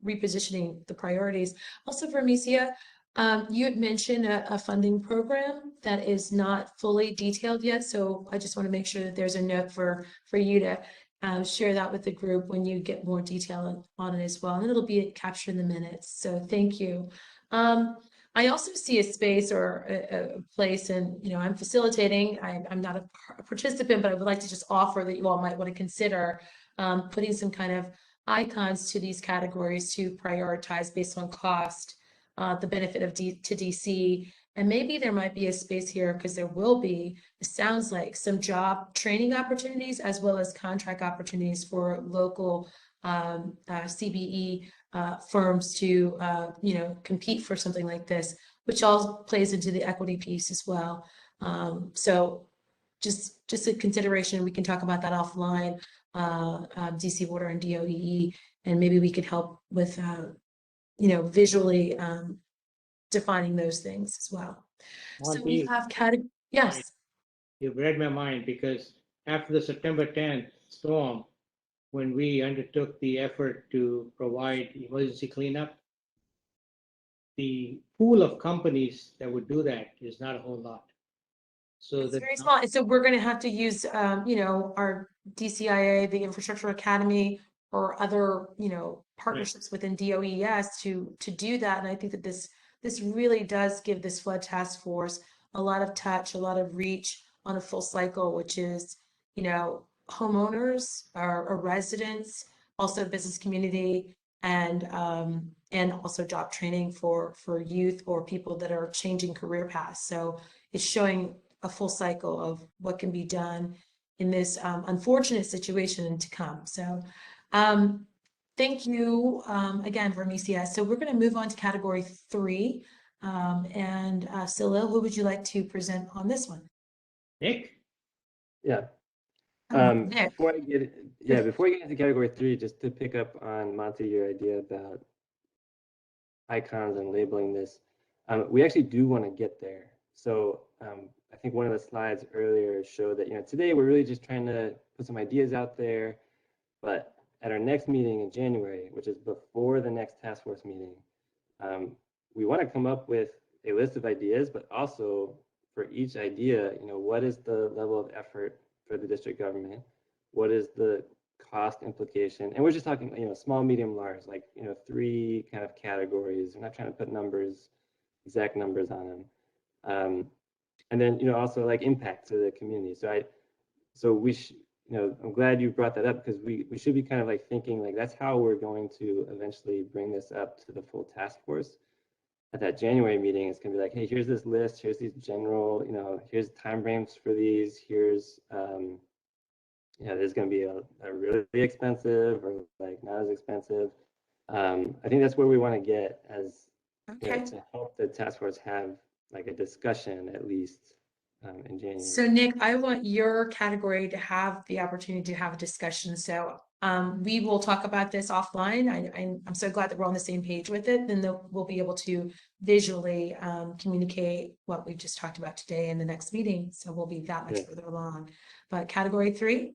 A: repositioning the priorities. Also, Vermecia, you had mentioned a funding program that is not fully detailed yet, so I just want to make sure that there's a note for you to share that with the group when you get more detail on it as well, and it'll be captured in the minutes. So thank you. I also see a space or a place, and I'm facilitating. I'm not a participant, but I would like to just offer that you all might want to consider putting some kind of icons to these categories to prioritize based on cost. The benefit of to DC, and maybe there might be a space here, because there will be, it sounds like, some job training opportunities as well as contract opportunities for local CBE firms to compete for something like this, which all plays into the equity piece as well. So just a consideration. We can talk about that offline, DC Water and DOEE, and maybe we could help with visually defining those things as well. So we
B: Monty,
A: have yes.
B: you've read my mind, because after the September 10th storm, when we undertook the effort to provide emergency cleanup, the pool of companies that would do that is not a whole lot. So
A: It's
B: that
A: very small. And so we're going to have to use, our DCIA, the Infrastructure Academy, or other, partnerships within DOES to do that. And I think that this really does give this flood task force a lot of touch, a lot of reach on a full cycle, which is, homeowners or residents, also business community, and also job training for youth or people that are changing career paths. So it's showing a full cycle of what can be done in this unfortunate situation to come. So thank you again, Vermecia. So we're going to move on to category 3. And Salil, who would you like to present on this one?
B: Nick?
C: Yeah.
A: Nick.
C: Before I get into category 3, just to pick up on Monty, your idea about icons and labeling this, we actually do want to get there. So I think one of the slides earlier showed that today we're really just trying to put some ideas out there, but at our next meeting in January, which is before the next task force meeting, we want to come up with a list of ideas, but also for each idea, what is the level of effort for the district government? What is the cost implication? And we're just talking, small, medium, large, like, 3 kind of categories. We're not trying to put exact numbers on them. And then, also like impact to the community. I'm glad you brought that up, because we should be kind of like thinking like that's how we're going to eventually bring this up to the full task force. At that January meeting, it's gonna be like, hey, here's this list, here's these general, here's time frames for these, here's there's gonna be a really expensive or like not as expensive. I think that's where we want to get as to help the task force have like a discussion at least in January.
A: So Nick, I want your category to have the opportunity to have a discussion. So we will talk about this offline. I'm so glad that we're on the same page with it. Then we'll be able to visually communicate what we just talked about today in the next meeting. So we'll be that much further along. But category 3?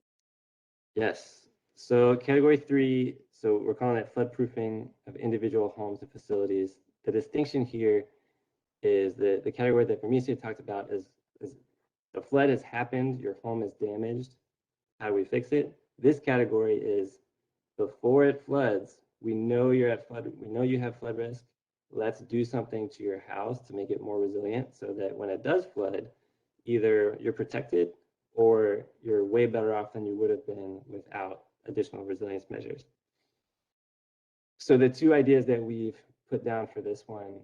C: Yes. So category 3, so we're calling it floodproofing of individual homes and facilities. The distinction here is the category that Vermecia talked about is the flood has happened, your home is damaged. How do we fix it? This category is before it floods, we know you're at flood, we know you have flood risk. Let's do something to your house to make it more resilient so that when it does flood, either you're protected or you're way better off than you would have been without additional resilience measures. So the two ideas that we've put down for this one,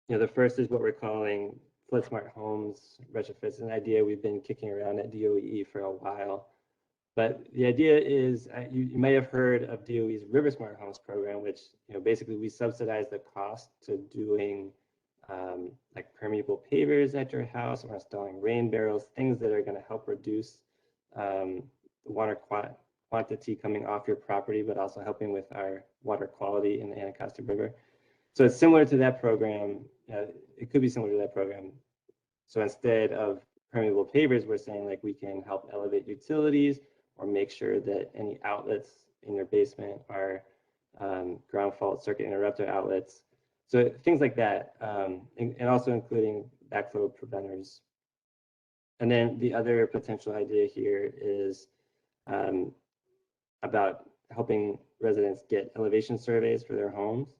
C: the first is what we're calling flood smart homes retrofits, an idea we've been kicking around at DOE for a while. But the idea is, you may have heard of DOE's River Smart Homes program, which basically we subsidize the cost to doing like permeable pavers at your house or installing rain barrels, things that are going to help reduce the water quantity coming off your property, but also helping with our water quality in the Anacostia River. So it's similar to that program. It could be similar to that program. So instead of permeable pavers, we're saying like we can help elevate utilities or make sure that any outlets in your basement are ground fault circuit interrupter outlets. So things like that, and also including backflow preventers. And then the other potential idea here is about helping residents get elevation surveys for their homes.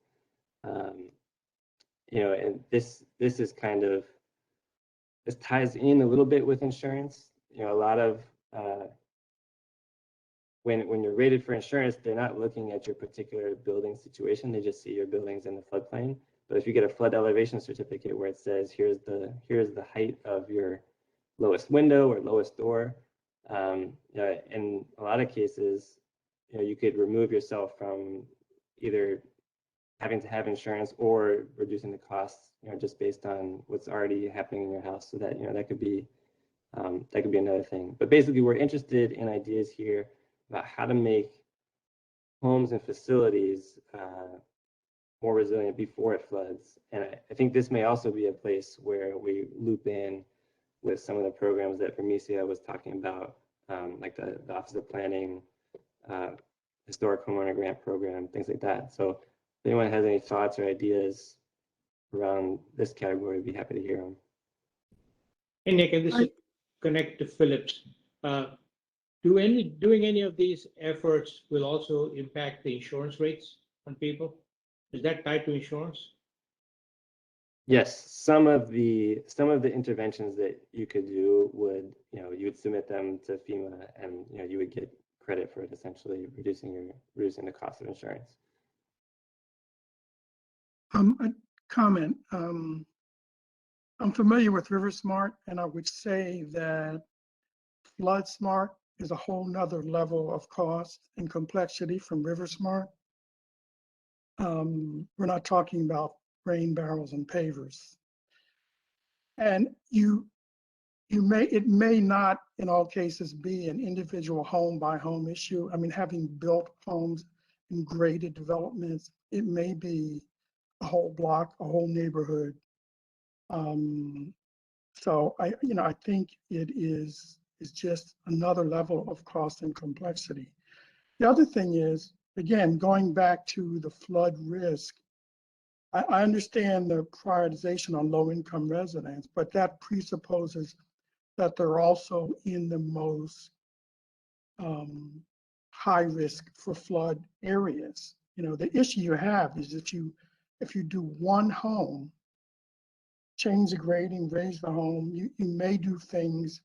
C: And this is kind of, this ties in a little bit with insurance. A lot of when you're rated for insurance, they're not looking at your particular building situation. They just see your buildings in the floodplain. But if you get a flood elevation certificate where it says here's the height of your lowest window or lowest door, in a lot of cases, you could remove yourself from either having to have insurance or reducing the costs, just based on what's already happening in your house. So that that could be another thing. But basically, we're interested in ideas here about how to make homes and facilities more resilient before it floods. And I think this may also be a place where we loop in with some of the programs that Vermecia was talking about, like the Office of Planning, Historic Homeowner Grant Program, things like that. So if anyone has any thoughts or ideas around this category, I'd be happy to hear them.
B: Hey, Nick, and this is connect to Phillips. Doing any of these efforts will also impact the insurance rates on people? Is that tied to insurance?
C: Yes, some of the interventions that you could do would, you would submit them to FEMA, and you would get credit for it, essentially reducing the cost of insurance.
H: A comment. I'm familiar with River Smart, and I would say that Flood Smart is a whole nother level of cost and complexity from River Smart. We're not talking about rain barrels and pavers. And it may not in all cases be an individual home by home issue. I mean, having built homes in graded developments, it may be a whole block, a whole neighborhood. So I think it is just another level of cost and complexity. The other thing is, again, going back to the flood risk, I understand the prioritization on low income residents, but that presupposes that they're also in the most high risk for flood areas. The issue you have is if you do one home, change the grading, raise the home, you may do things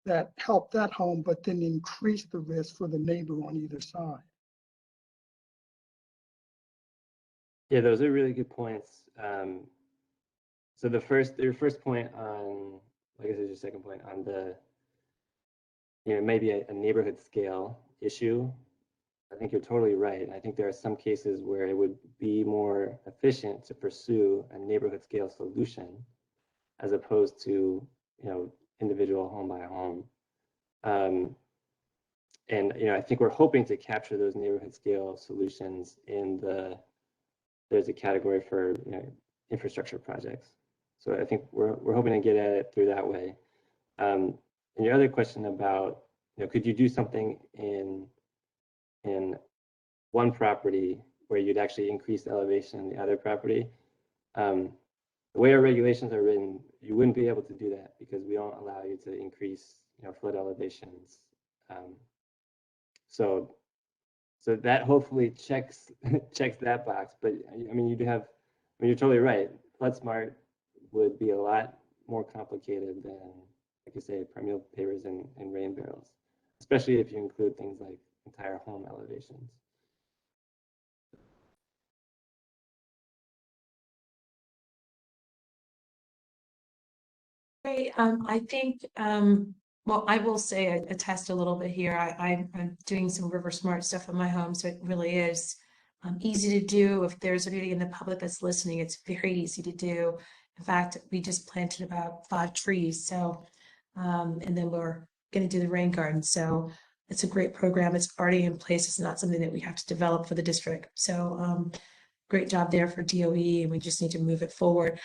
H: that help that home, but then increase the risk for the neighbor on either side.
C: Yeah, those are really good points. So your first point on, I guess it's your second point on the, maybe a neighborhood scale issue. I think you're totally right. I think there are some cases where it would be more efficient to pursue a neighborhood scale solution as opposed to, individual home by home. And I think we're hoping to capture those neighborhood scale solutions in there's a category for infrastructure projects. So I think we're hoping to get at it through that way. And your other question about, could you do something in one property where you'd actually increase the elevation in the other property? The way our regulations are written, you wouldn't be able to do that because we don't allow you to increase flood elevations. So So that hopefully checks checks that box. But I mean, you do have, I mean, you're totally right. FloodSmart would be a lot more complicated than, like you say, permeable pavers and rain barrels, especially if you include things like entire home elevations.
A: Great. I think, well, I will say, attest a little bit here. I'm doing some River Smart stuff in my home, so it really is easy to do. If there's anybody in the public that's listening, it's very easy to do. In fact, we just planted about 5 trees, so, and then we're going to do the rain garden. So it's a great program. It's already in place. It's not something that we have to develop for the district. So great job there for DOE, and we just need to move it forward.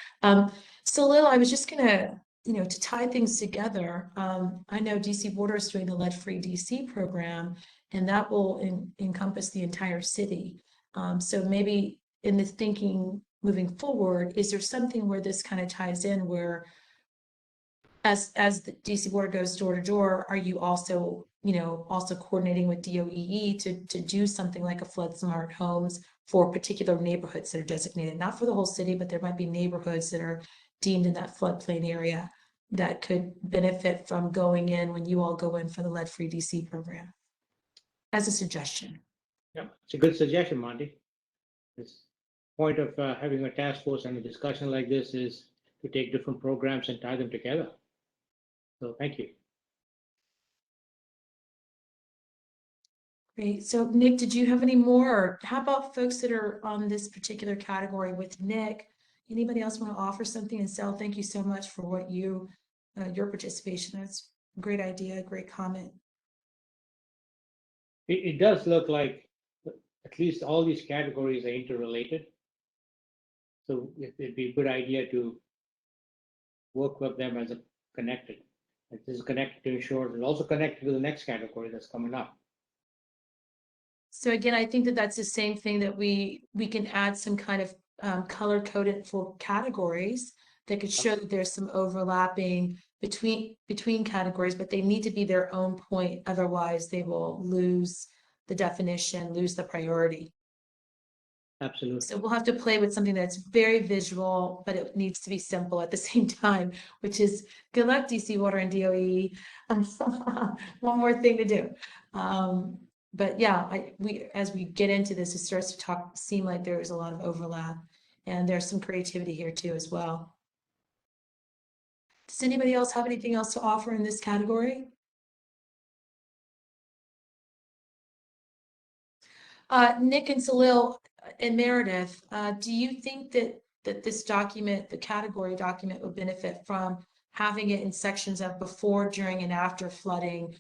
A: So Lil, I was just gonna, to tie things together, I know DC Water is doing the lead-free DC program, and that will encompass the entire city. So maybe in the thinking moving forward, is there something where this kind of ties in where as the DC Water goes door to door, are you also, also coordinating with DOEE to do something like a flood smart homes for particular neighborhoods that are designated, not for the whole city, but there might be neighborhoods that are deemed in that floodplain area that could benefit from going in when you all go in for the lead-free DC program, as a suggestion.
B: Yeah, it's a good suggestion, Monty. This point of having a task force and a discussion like this is to take different programs and tie them together. So thank you.
A: Great. So Nick, did you have any more? Or how about folks that are on this particular category with Nick? Anybody else want to offer something? And Sal, thank you so much for what your participation. That's a great idea, great comment.
B: It does look like at least all these categories are interrelated. So it'd be a good idea to work with them as a connected. If this is connected to insurance, it's also connected to the next category that's coming up.
A: So again, I think that that's the same thing that we can add some kind of color coded for categories that could show that there's some overlapping between categories, but they need to be their own point. Otherwise, they will lose the definition, lose the priority.
B: Absolutely.
A: So we'll have to play with something that's very visual, but it needs to be simple at the same time, which is good luck, DC Water and DOE. One more thing to do. But yeah, as we get into this, it starts to seem like there is a lot of overlap, and there's some creativity here too as well. Does anybody else have anything else to offer in this category? Nick and Salil and Meredith, do you think that this document, the category document, would benefit from having it in sections of before, during, and after flooding?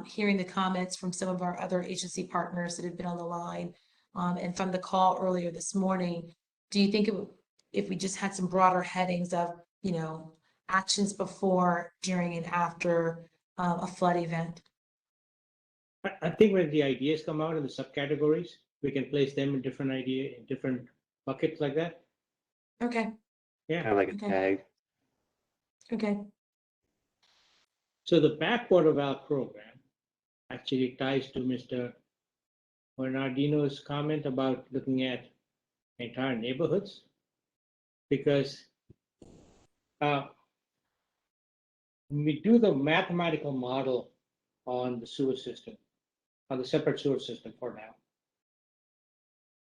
A: Hearing the comments from some of our other agency partners that have been on the line, and from the call earlier this morning, do you think it would, if we just had some broader headings of, actions before, during, and after a flood event?
B: I think when the ideas come out in the subcategories, we can place them in different buckets like that.
A: Okay.
B: Yeah.
C: Kind of like a
A: Okay.
C: tag.
A: Okay.
B: So the Backwater Valve program actually ties to Mr. Bernardino's comment about looking at entire neighborhoods, because when we do the mathematical model on the sewer system, on the separate sewer system for now,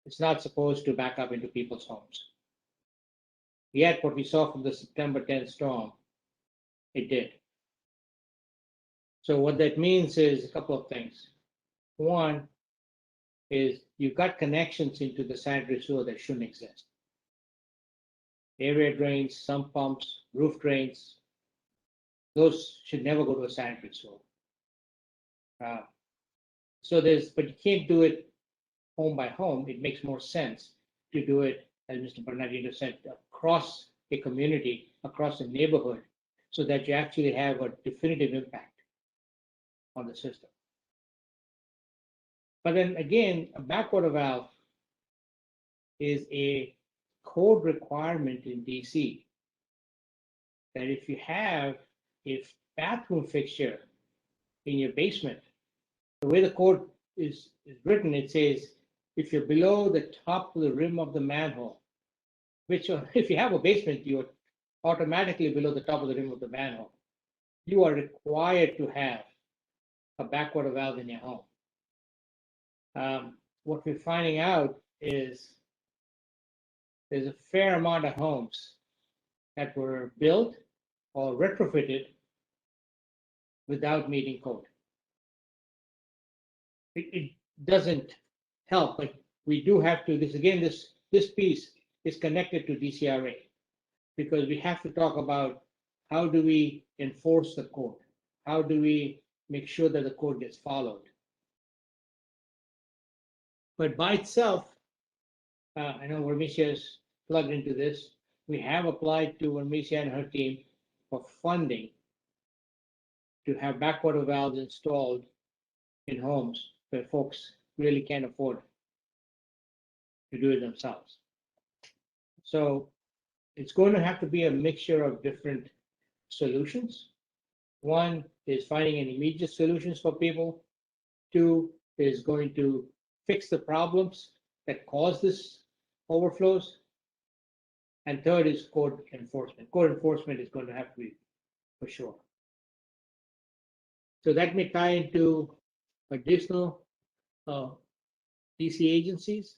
B: it's not supposed to back up into people's homes. Yet what we saw from the September 10th storm, it did. So what that means is a couple of things. One is you've got connections into the sanitary sewer that shouldn't exist. Area drains, sump pumps, roof drains, those should never go to a sanitary sewer. But you can't do it home by home. It makes more sense to do it, as Mr. Bernardino said, across a community, across a neighborhood, so that you actually have a definitive impact on the system. But then again, a backwater valve is a code requirement in DC that if you have a bathroom fixture in your basement, the way the code is written, it says, if you're below the top of the rim of the manhole, which if you have a basement, you're automatically below the top of the rim of the manhole. You are required to have a backwater valve in your home. What we're finding out is there's a fair amount of homes that were built or retrofitted without meeting code. It doesn't help, but we do have to, this piece is connected to DCRA, because we have to talk about how do we enforce the code? How do we make sure that the code gets followed? But by itself, I know Vermecia is plugged into this. We have applied to Vermecia and her team for funding to have backwater valves installed in homes where folks really can't afford to do it themselves. So it's going to have to be a mixture of different solutions. One is finding an immediate solutions for people. Two is going to fix the problems that cause this overflows. And third is code enforcement. Code enforcement is going to have to be for sure. So that may tie into additional DC agencies,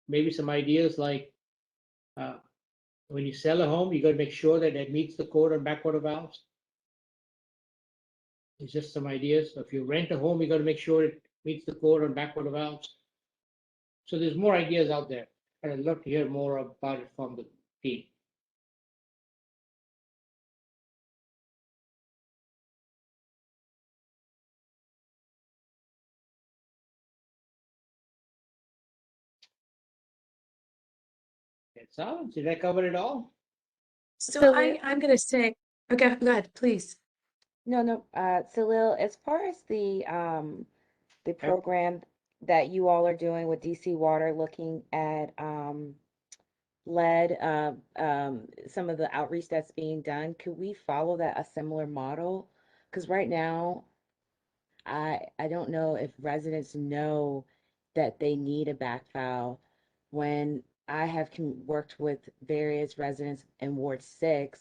B: maybe some ideas like when you sell a home, you got to make sure that it meets the code on backwater valves. It's just some ideas. If you rent a home, you got to make sure it meets the code on backwater valves. So there's more ideas out there, and I'd love to hear more about it from the team. So did I cover it all?
A: So I'm going to say, okay, go ahead, please.
I: No. Salil, as far as the program that you all are doing with DC Water, looking at lead, some of the outreach that's being done, could we follow a similar model? Because right now, I don't know if residents know that they need a back valve. When I have worked with various residents in Ward 6,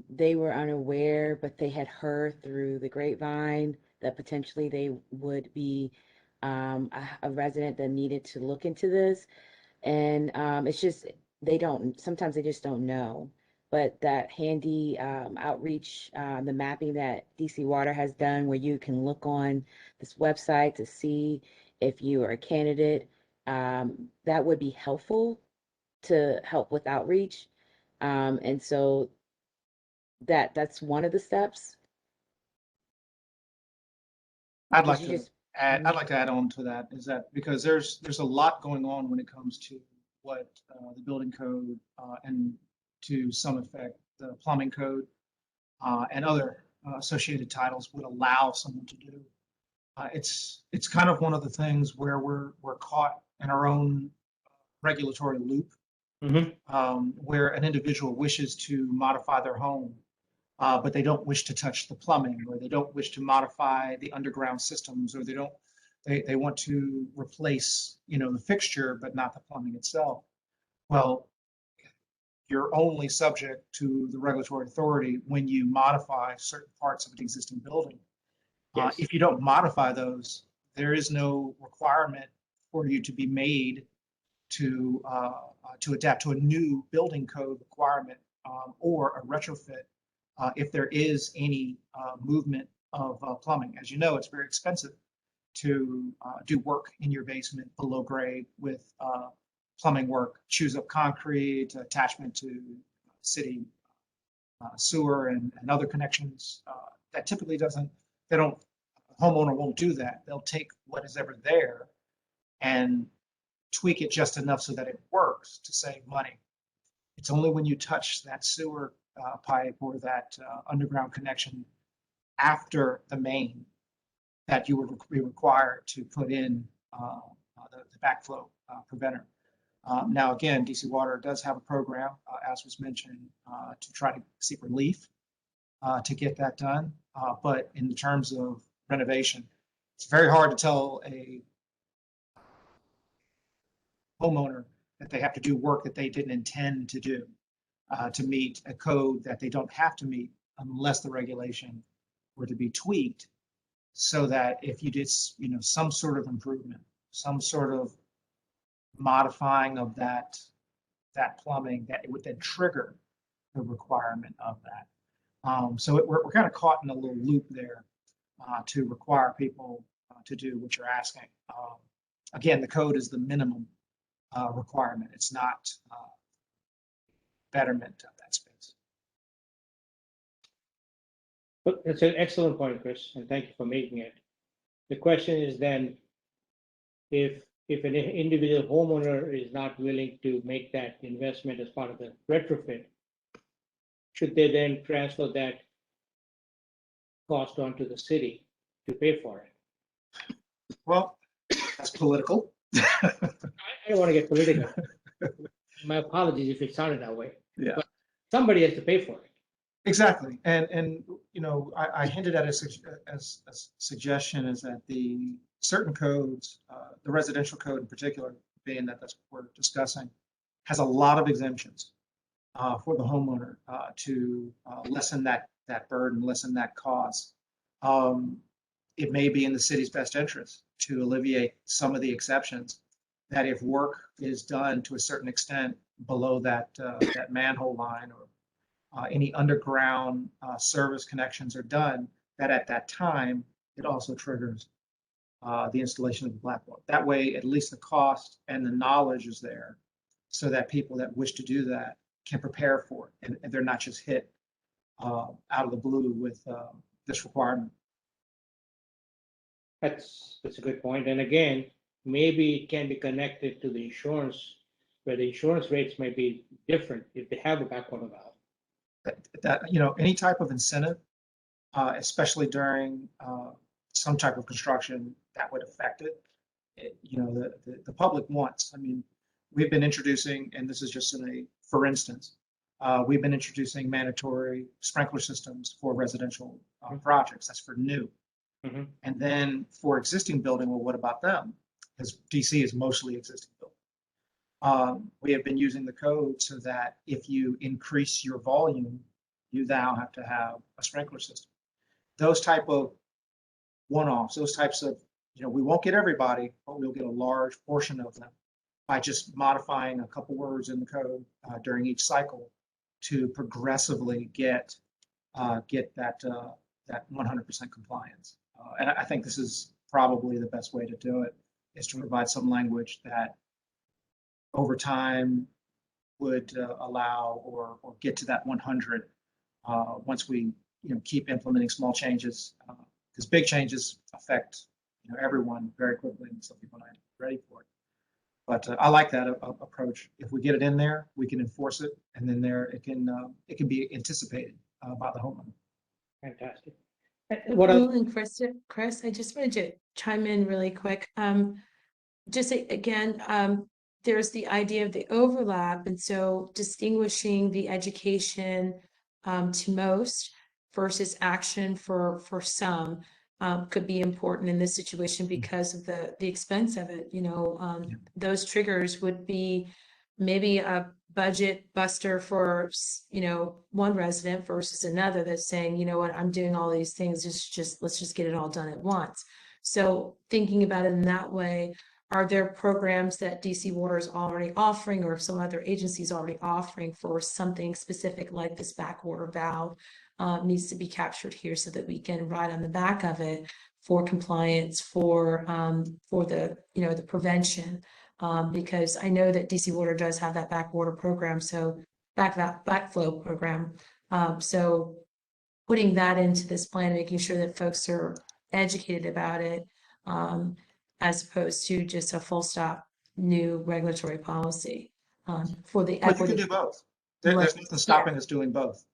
I: they were unaware, but they had heard through the grapevine that potentially they would be a resident that needed to look into this. And it's just, sometimes they just don't know. But that handy outreach, the mapping that DC Water has done, where you can look on this website to see if you are a candidate, that would be helpful to help with outreach. And so that's one of the steps.
L: I'd like
I: you
L: to
I: just-
L: add, I'd like to add on to that, is that because there's a lot going on when it comes to what the building code and to some effect the plumbing code and other associated titles would allow someone to do. It's kind of one of the things where we're caught in our own regulatory loop, where an individual wishes to modify their home, but they don't wish to touch the plumbing, or they don't wish to modify the underground systems, or they want to replace, the fixture, but not the plumbing itself. Well, you're only subject to the regulatory authority when you modify certain parts of an existing building.
B: Yes.
L: If you don't modify those, there is no requirement for you to be made to adapt to a new building code requirement or a retrofit if there is any movement of plumbing. As you know, it's very expensive to do work in your basement below grade with plumbing work, choose up concrete, attachment to city sewer and other connections. That typically homeowner won't do that. They'll take what is ever there and tweak it just enough so that it works to save money. It's only when you touch that sewer pipe or that underground connection after the main that you would be required to put in the backflow preventer. Now, again, DC Water does have a program, as was mentioned, to try to seek relief to get that done. But in terms of renovation, it's very hard to tell a homeowner that they have to do work that they didn't intend to do to meet a code that they don't have to meet unless the regulation were to be tweaked so that if you did, some sort of improvement, some sort of modifying of that plumbing, that it would then trigger the requirement of that. So we're kind of caught in a little loop there to require people to do what you're asking. Again, the code is the minimum requirement. It's not betterment of that space.
B: But that's an excellent point, Chris, and thank you for making it. The question is then, if an individual homeowner is not willing to make that investment as part of the retrofit, should they then transfer that cost onto the city to pay for it?
L: Well, that's political.
B: I don't want to get political. My apologies if it sounded that way.
L: Yeah.
B: But somebody has to pay for it.
L: Exactly. And I hinted at as a suggestion is that the certain codes, the residential code in particular, being that that's what we're discussing, has a lot of exemptions for the homeowner to lessen that burden, lessen that cost. It may be in the city's best interest to alleviate some of the exceptions, that if work is done to a certain extent below that manhole line, or any underground service connections are done, that at that time, it also triggers the installation of the blackboard. That way, at least the cost and the knowledge is there so that people that wish to do that can prepare for it, and they're not just hit out of the blue with this requirement.
B: That's a good point. And again, maybe it can be connected to the insurance, where the insurance rates may be different if they have a backwater valve.
L: That any type of incentive, especially during some type of construction that would affect it. The public wants. I mean, we've been introducing, and this is just for instance, we've been introducing mandatory sprinkler systems for residential projects. That's for new.
B: Mhm.
L: And then for existing building, well, what about them? Because DC is mostly existing building. We have been using the code so that if you increase your volume, you now have to have a sprinkler system. Those type of one-offs, those types of, we won't get everybody, but we'll get a large portion of them by just modifying a couple words in the code during each cycle to progressively get that 100% compliance. And I think this is probably the best way to do it, is to provide some language that over time would allow or get to that 100 once we keep implementing small changes, because big changes affect everyone very quickly, and some people aren't ready for it. But I like that approach. If we get it in there, we can enforce it, and then it can be anticipated by the homeowner.
B: Fantastic.
A: Well, and Chris, I just wanted to chime in really quick. Just again, there's the idea of the overlap, and so distinguishing the education to most versus action for some could be important in this situation because of the expense of it. Those triggers would be maybe a budget buster for one resident versus another that's saying, you know what, I'm doing all these things, let's just get it all done at once. So thinking about it in that way, are there programs that DC Water is already offering, or some other agencies already offering for something specific like this backwater valve needs to be captured here so that we can ride on the back of it for compliance, for the the prevention, because I know that DC Water does have that backwater program, so backflow program. So putting that into this plan, making sure that folks are educated about it, as opposed to just a full stop new regulatory policy for the
L: But you
A: equity.
L: can do both.
A: Right.
L: There's nothing stopping us doing both.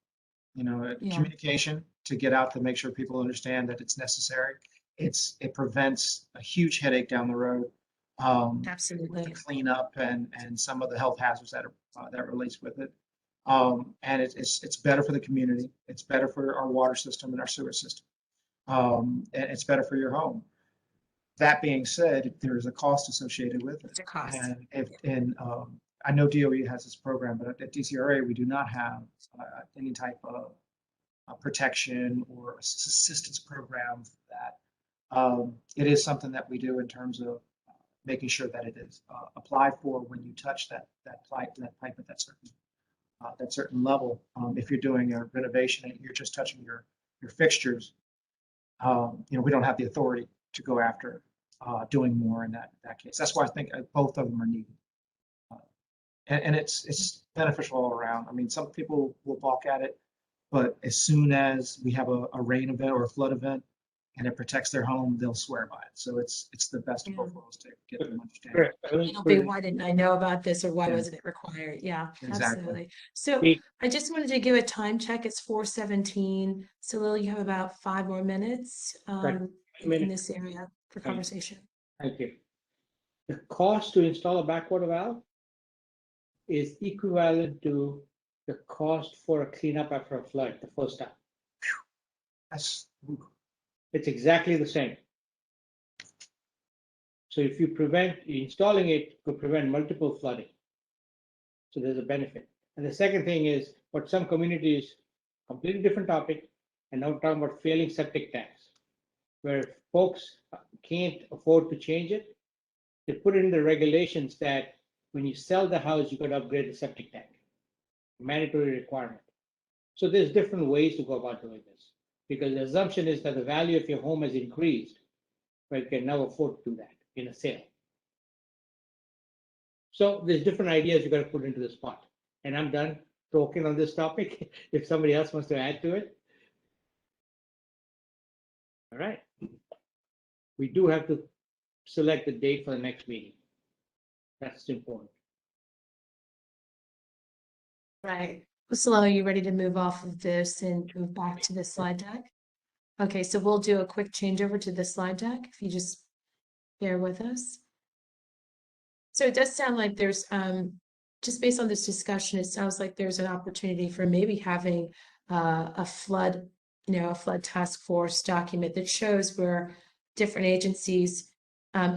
A: Yeah.
L: Communication to get out to make sure people understand that it's necessary. It prevents a huge headache down the road.
A: Absolutely.
L: The cleanup and some of the health hazards that relates with it. And it's better for the community. It's better for our water system and our sewer system. And it's better for your home. That being said, there is a cost associated with it.
A: It's a cost.
L: And I know DOE has this program, but at DCRA, we do not have any type of protection or assistance program for that. It is something that we do in terms of making sure that it is applied for when you touch that pipe at that certain level. If you're doing a renovation and you're just touching your fixtures, we don't have the authority to go after doing more in that case. That's why I think both of them are needed. And it's beneficial all around. I mean, some people will balk at it, but as soon as we have a rain event or a flood event and it protects their home, they'll swear by it. So it's the best of both worlds to get them understanding.
A: It'll be, why didn't I know about this, or why
L: Yeah.
A: wasn't it required? Yeah,
L: Exactly.
A: absolutely. So
B: The-
A: I just wanted to give a time check. It's 4:17. So Lily, you have about 5 more minutes in
B: minute.
A: this area for
B: Thank you.
A: conversation.
B: Thank you. The cost to install a backwater valve is equivalent to the cost for a cleanup after a flood the first time.
L: That's
B: It's exactly the same. So if you installing it could prevent multiple flooding. So there's a benefit. And the second thing is what some communities, completely different topic, and now talking about failing septic tanks, where folks can't afford to change it. They put it in the regulations that when you sell the house, you got to upgrade the septic tank. Mandatory requirement. So there's different ways to go about doing this, because the assumption is that the value of your home has increased, but you can now afford to do that in a sale. So there's different ideas you got to put into this pot. And I'm done talking on this topic. If somebody else wants to add to it. All right. We do have to select the date for the next meeting. That's important.
A: Right. So are you ready to move off of this and move back to the slide deck? Okay, so we'll do a quick changeover to the slide deck, if you just bear with us. So it does sound like there's, just based on this discussion, it sounds like there's an opportunity for maybe having a flood, a flood task force document that shows where different agencies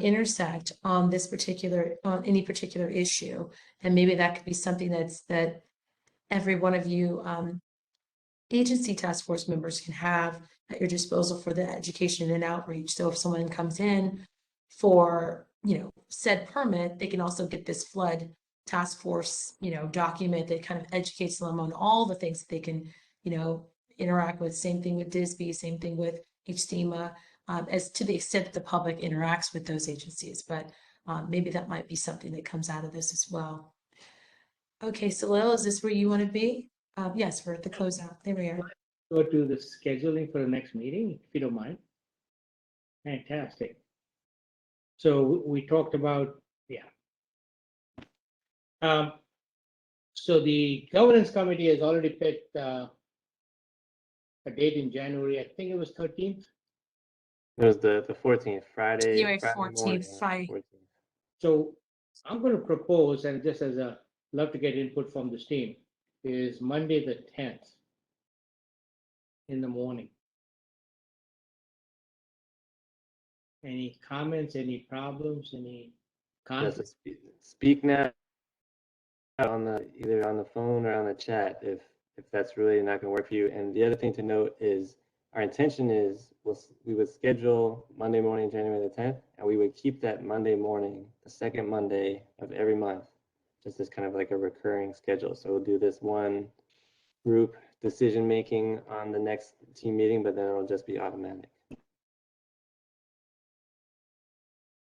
A: intersect on any particular issue. And maybe that could be something that every one of you agency task force members can have at your disposal for the education and outreach. So if someone comes in for, said permit, they can also get this flood task force, document that kind of educates them on all the things that they can, interact with. Same thing with DISB, same thing with HDEMA, as to the extent that the public interacts with those agencies. But maybe that might be something that comes out of this as well. Okay, so Lil, is this where you want to be? Yes, we're at the closeout. There we are.
B: Go to the scheduling for the next meeting, if you don't mind. Fantastic. So we talked about, so the governance committee has already picked a date in January. I think it was 13th.
C: It was the 14th, Friday.
A: January
C: Friday
A: 14th,
C: morning,
A: Friday.
C: 14th.
B: So I'm going to propose, and just as a love to get input from this team, is Monday the 10th in the morning. Any comments, any problems, any
C: Yes,
B: conflicts?
C: speak now either on the phone or on the chat if that's really not going to work for you. And the other thing to note is our intention is we would schedule Monday morning, January the 10th, and we would keep that Monday morning, the second Monday of every month, just as kind of like a recurring schedule. So we'll do this one group decision making on the next team meeting, but then it'll just be automatic.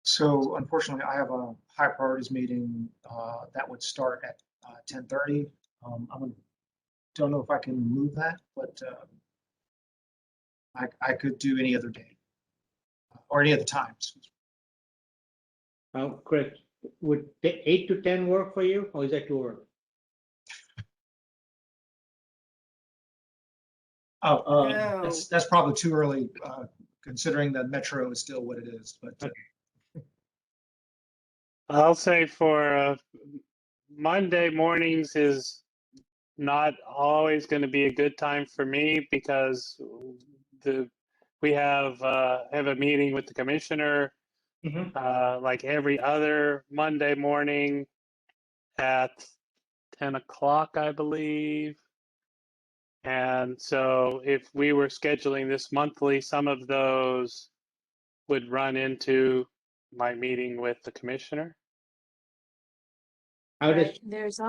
L: So unfortunately, I have a high priorities meeting that would start at 10:30. Don't know if I can move that, but I could do any other day or any other time.
B: Chris, would 8 to 10 work for you, or is that too early?
L: Oh,
E: No.
L: that's probably too early, considering that Metro is still what it is. But
D: I'll say for Monday mornings is not always going to be a good time for me because we have a meeting with the commissioner like every other Monday morning at 10 o'clock, I believe. And so if we were scheduling this monthly, some of those would run into my meeting with the commissioner.
B: How does,
A: Right. There's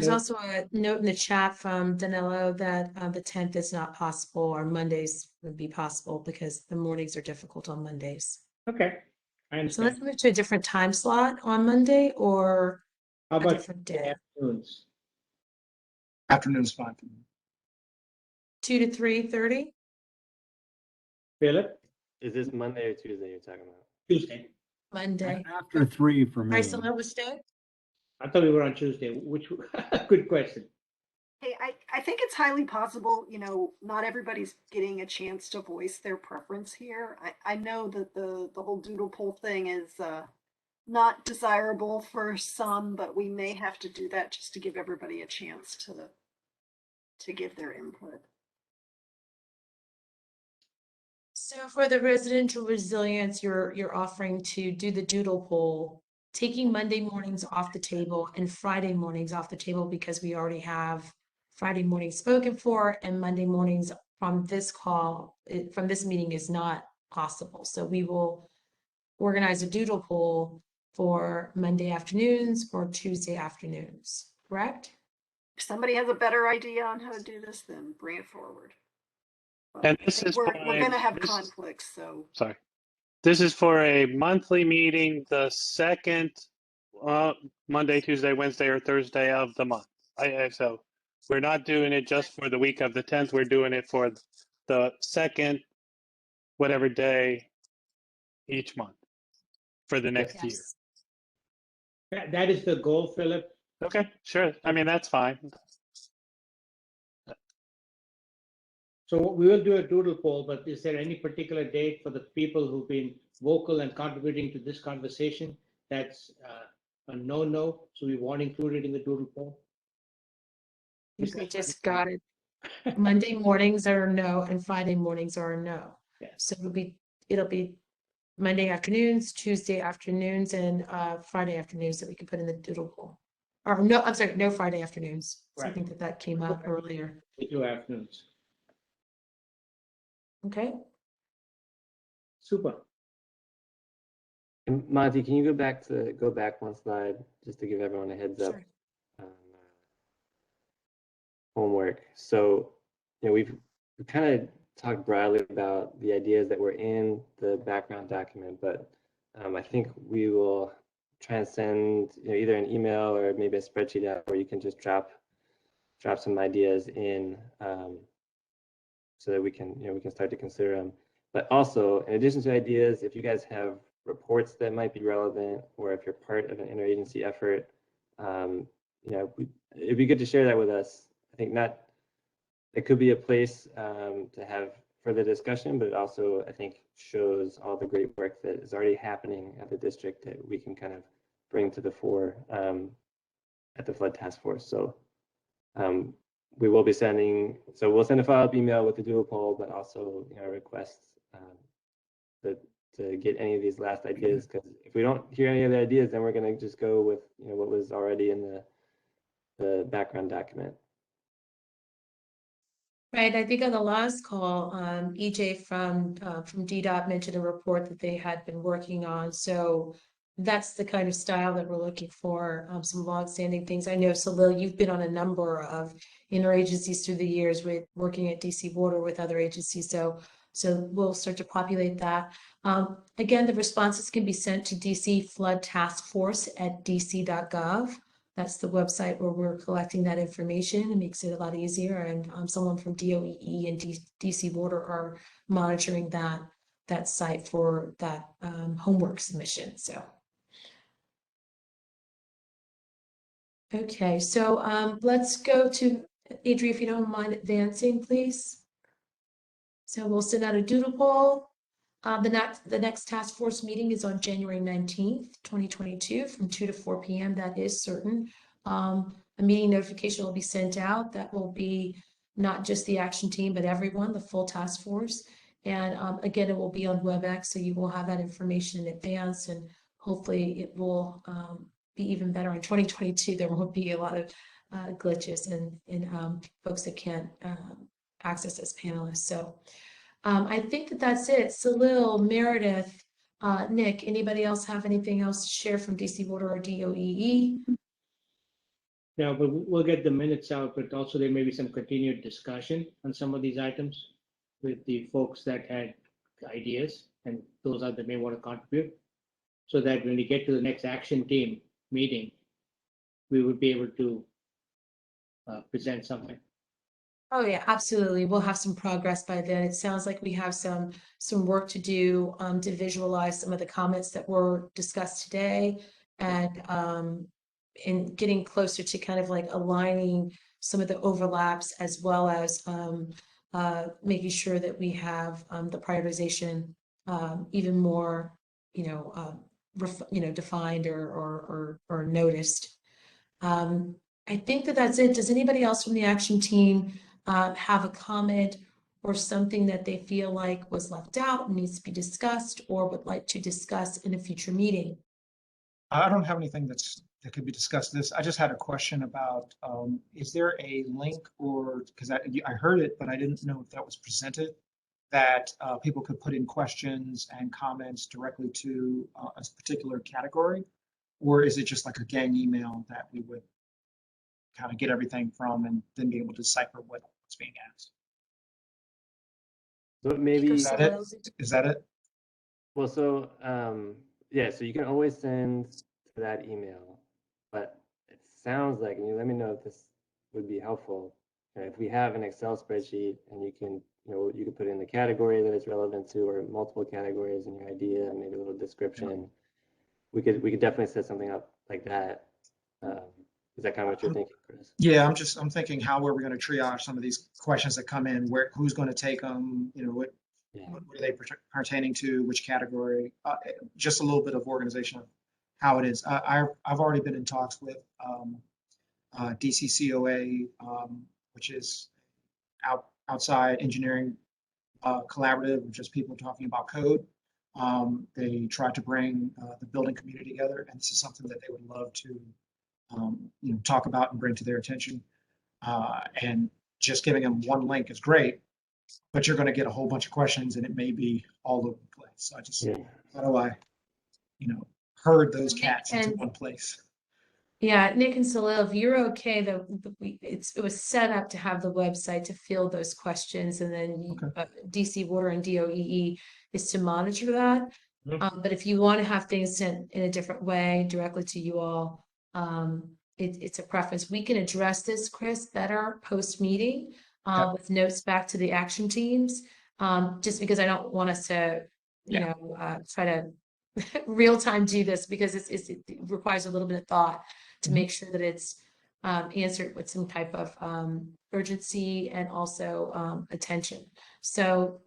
A: also a note in the chat from Danilo that the 10th is not possible, or Mondays would be possible because the mornings are difficult on Mondays.
B: okay, I
A: So
B: understand.
A: let's move to a different time slot on Monday or
B: How
A: a
B: about
A: different day.
B: afternoons?
L: Afternoon's fine for me.
A: 2 to 3:30?
B: Philip?
C: Is this Monday or Tuesday you're talking about?
B: Tuesday.
A: Monday.
J: After 3 for me.
A: Right, so that was Stowe?
B: I thought we were on Tuesday, which, good question.
E: Hey, I think it's highly possible, not everybody's getting a chance to voice their preference here. I know that the whole doodle poll thing is not desirable for some, but we may have to do that just to give everybody a chance to give their input.
A: So for the residential resilience, you're offering to do the doodle poll, taking Monday mornings off the table and Friday mornings off the table because we already have Friday morning spoken for, and Monday mornings from this call, from this meeting is not possible. So we will organize a doodle poll for Monday afternoons or Tuesday afternoons, correct?
E: If somebody has a better idea on how to do this, then bring it forward. But
D: And
E: I
D: this
E: think
D: is
E: we're
D: fine.
E: going to have
D: This-
E: conflicts, so.
D: Sorry. This is for a monthly meeting, the second Monday, Tuesday, Wednesday, or Thursday of the month. So we're not doing it just for the week of the 10th. We're doing it for the second, whatever day each month for the next year.
A: Yes.
B: That is the goal, Philip.
D: Okay, sure. I mean, that's fine.
B: So we will do a doodle poll, but is there any particular date for the people who've been vocal and contributing to this conversation that's a no-no? So we won't include it in the doodle poll?
A: We just got it. Monday mornings are a no and Friday mornings are a no.
B: Yeah.
A: So it'll be Monday afternoons, Tuesday afternoons, and Friday afternoons that we can put in the doodle poll. Or no, I'm sorry, no Friday afternoons. So I
B: Right.
A: think that came up earlier.
B: We do afternoons.
A: Okay.
B: Super.
C: And Monty, can you go back one slide just to give everyone a heads up?
A: Sure.
C: Homework. So, we've kind of talked broadly about the ideas that were in the background document, but I think we will try and send either an email or maybe a spreadsheet out where you can just drop some ideas in so that we can start to consider them. But also, in addition to ideas, if you guys have reports that might be relevant, or if you're part of an interagency effort, it'd be good to share that with us. I think it could be a place to have further discussion, but it also, I think, shows all the great work that is already happening at the district that we can kind of bring to the fore at the Flood Task Force. So we'll send a follow-up email with the doodle poll, but also requests to get any of these last ideas, because if we don't hear any of the ideas, then we're going to just go with what was already in the background document.
A: Right. I think on the last call, EJ from DDOT mentioned a report that they had been working on. So that's the kind of style that we're looking for. Some longstanding things. I know, Salil, you've been on a number of interagencies through the years with working at DC Water with other agencies. So we'll start to populate that. Again, the responses can be sent to DC Flood Task Force at dc.gov. That's the website where we're collecting that information. It makes it a lot easier. And someone from DOEE and DC Water are monitoring that site for that homework submission. So. Okay, so let's go to Adri, if you don't mind advancing, please. So we'll send out a doodle poll. The next task force meeting is on January 19th, 2022 from 2 to 4 p.m. That is certain. A meeting notification will be sent out. That will be not just the action team, but everyone, the full task force. And again, it will be on WebEx, so you will have that information in advance, and hopefully it will be even better in 2022. There won't be a lot of glitches and folks that can't access as panelists. So I think that that's it. Salil, Meredith, Nick, anybody else have anything else to share from DC Water or DOEE?
B: Yeah, but we'll get the minutes out, but also there may be some continued discussion on some of these items with the folks that had ideas, and those are that may want to contribute, so that when we get to the next action team meeting, we would be able to present something.
A: Oh yeah, absolutely. We'll have some progress by then. It sounds like we have some work to do to visualize some of the comments that were discussed today, and in getting closer to kind of like aligning some of the overlaps, as well as making sure that we have the prioritization even more, defined or noticed. I think that that's it. Does anybody else from the action team have a comment or something that they feel like was left out and needs to be discussed, or would like to discuss in a future meeting?
L: I don't have anything that could be discussed this. I just had a question about, is there a link, or, because I heard it, but I didn't know if that was presented, that people could put in questions and comments directly to a particular category? Or is it just like a gang email that we would kind of get everything from and then be able to decipher what's being asked?
C: So maybe,
L: Is that it? Is that it?
C: well, so, yeah, so you can always send to that email, but it sounds like, and you let me know if this would be helpful. If we have an Excel spreadsheet and you can, you could put in the category that it's relevant to, or multiple categories in your idea, and maybe a little description. We could definitely set something up like that. Is that kind of what you're thinking, Chris?
L: Yeah, I'm thinking, how are we going to triage some of these questions that come in? Who's going to take them? What are they pertaining to? Which category? Just a little bit of organization of how it is. I've already been in talks with DCCOA, which is outside engineering collaborative, just people talking about code. They try to bring the building community together, and this is something that they would love to talk about and bring to their attention. And just giving them one link is great, but you're going to get a whole bunch of questions, and it may be all over the place. So I just, how do I, herd those cats into one place?
A: Yeah, Nick and Salil, if you're okay, it was set up to have the website to field those questions, and then DC Water and DOEE is to monitor that. But if you want to have things sent in a different way directly to you all, it's a preference. We can address this, Chris, better post-meeting with notes back to the action teams, just because I don't want us to, try to real-time do this, because it requires a little bit of thought to make sure that it's answered with some type of urgency and also attention. So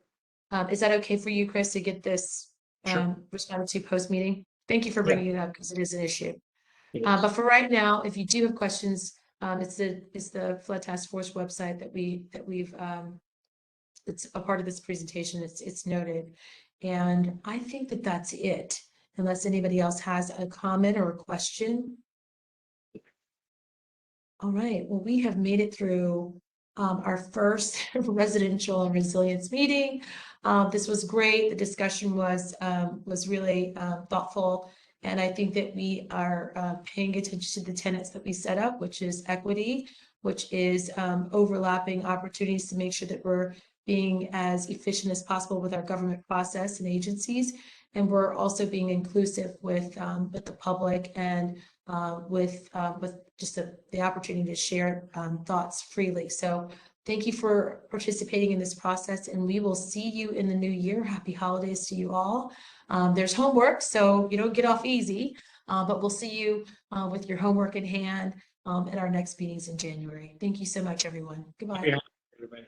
A: is that okay for you, Chris, to get this responded to post-meeing? Thank you for bringing it up, because it is an issue. But for right now, if you do have questions, it's the Flood Task Force website that we've it's a part of this presentation. It's noted, and I think that that's it, unless anybody else has a comment or a question. All right, well, we have made it through our first residential and resilience meeting. This was great. The discussion was really thoughtful, and I think that we are paying attention to the tenets that we set up, which is equity, which is overlapping opportunities to make sure that we're being as efficient as possible with our government process and agencies, and we're also being inclusive with the public, and with just the opportunity to share thoughts freely. So thank you for participating in this process, and we will see you in the new year. Happy holidays to you all. There's homework, so you don't get off easy, but we'll see you with your homework in hand at our next meetings in January. Thank you so much, everyone. Goodbye.
B: Yeah, everybody.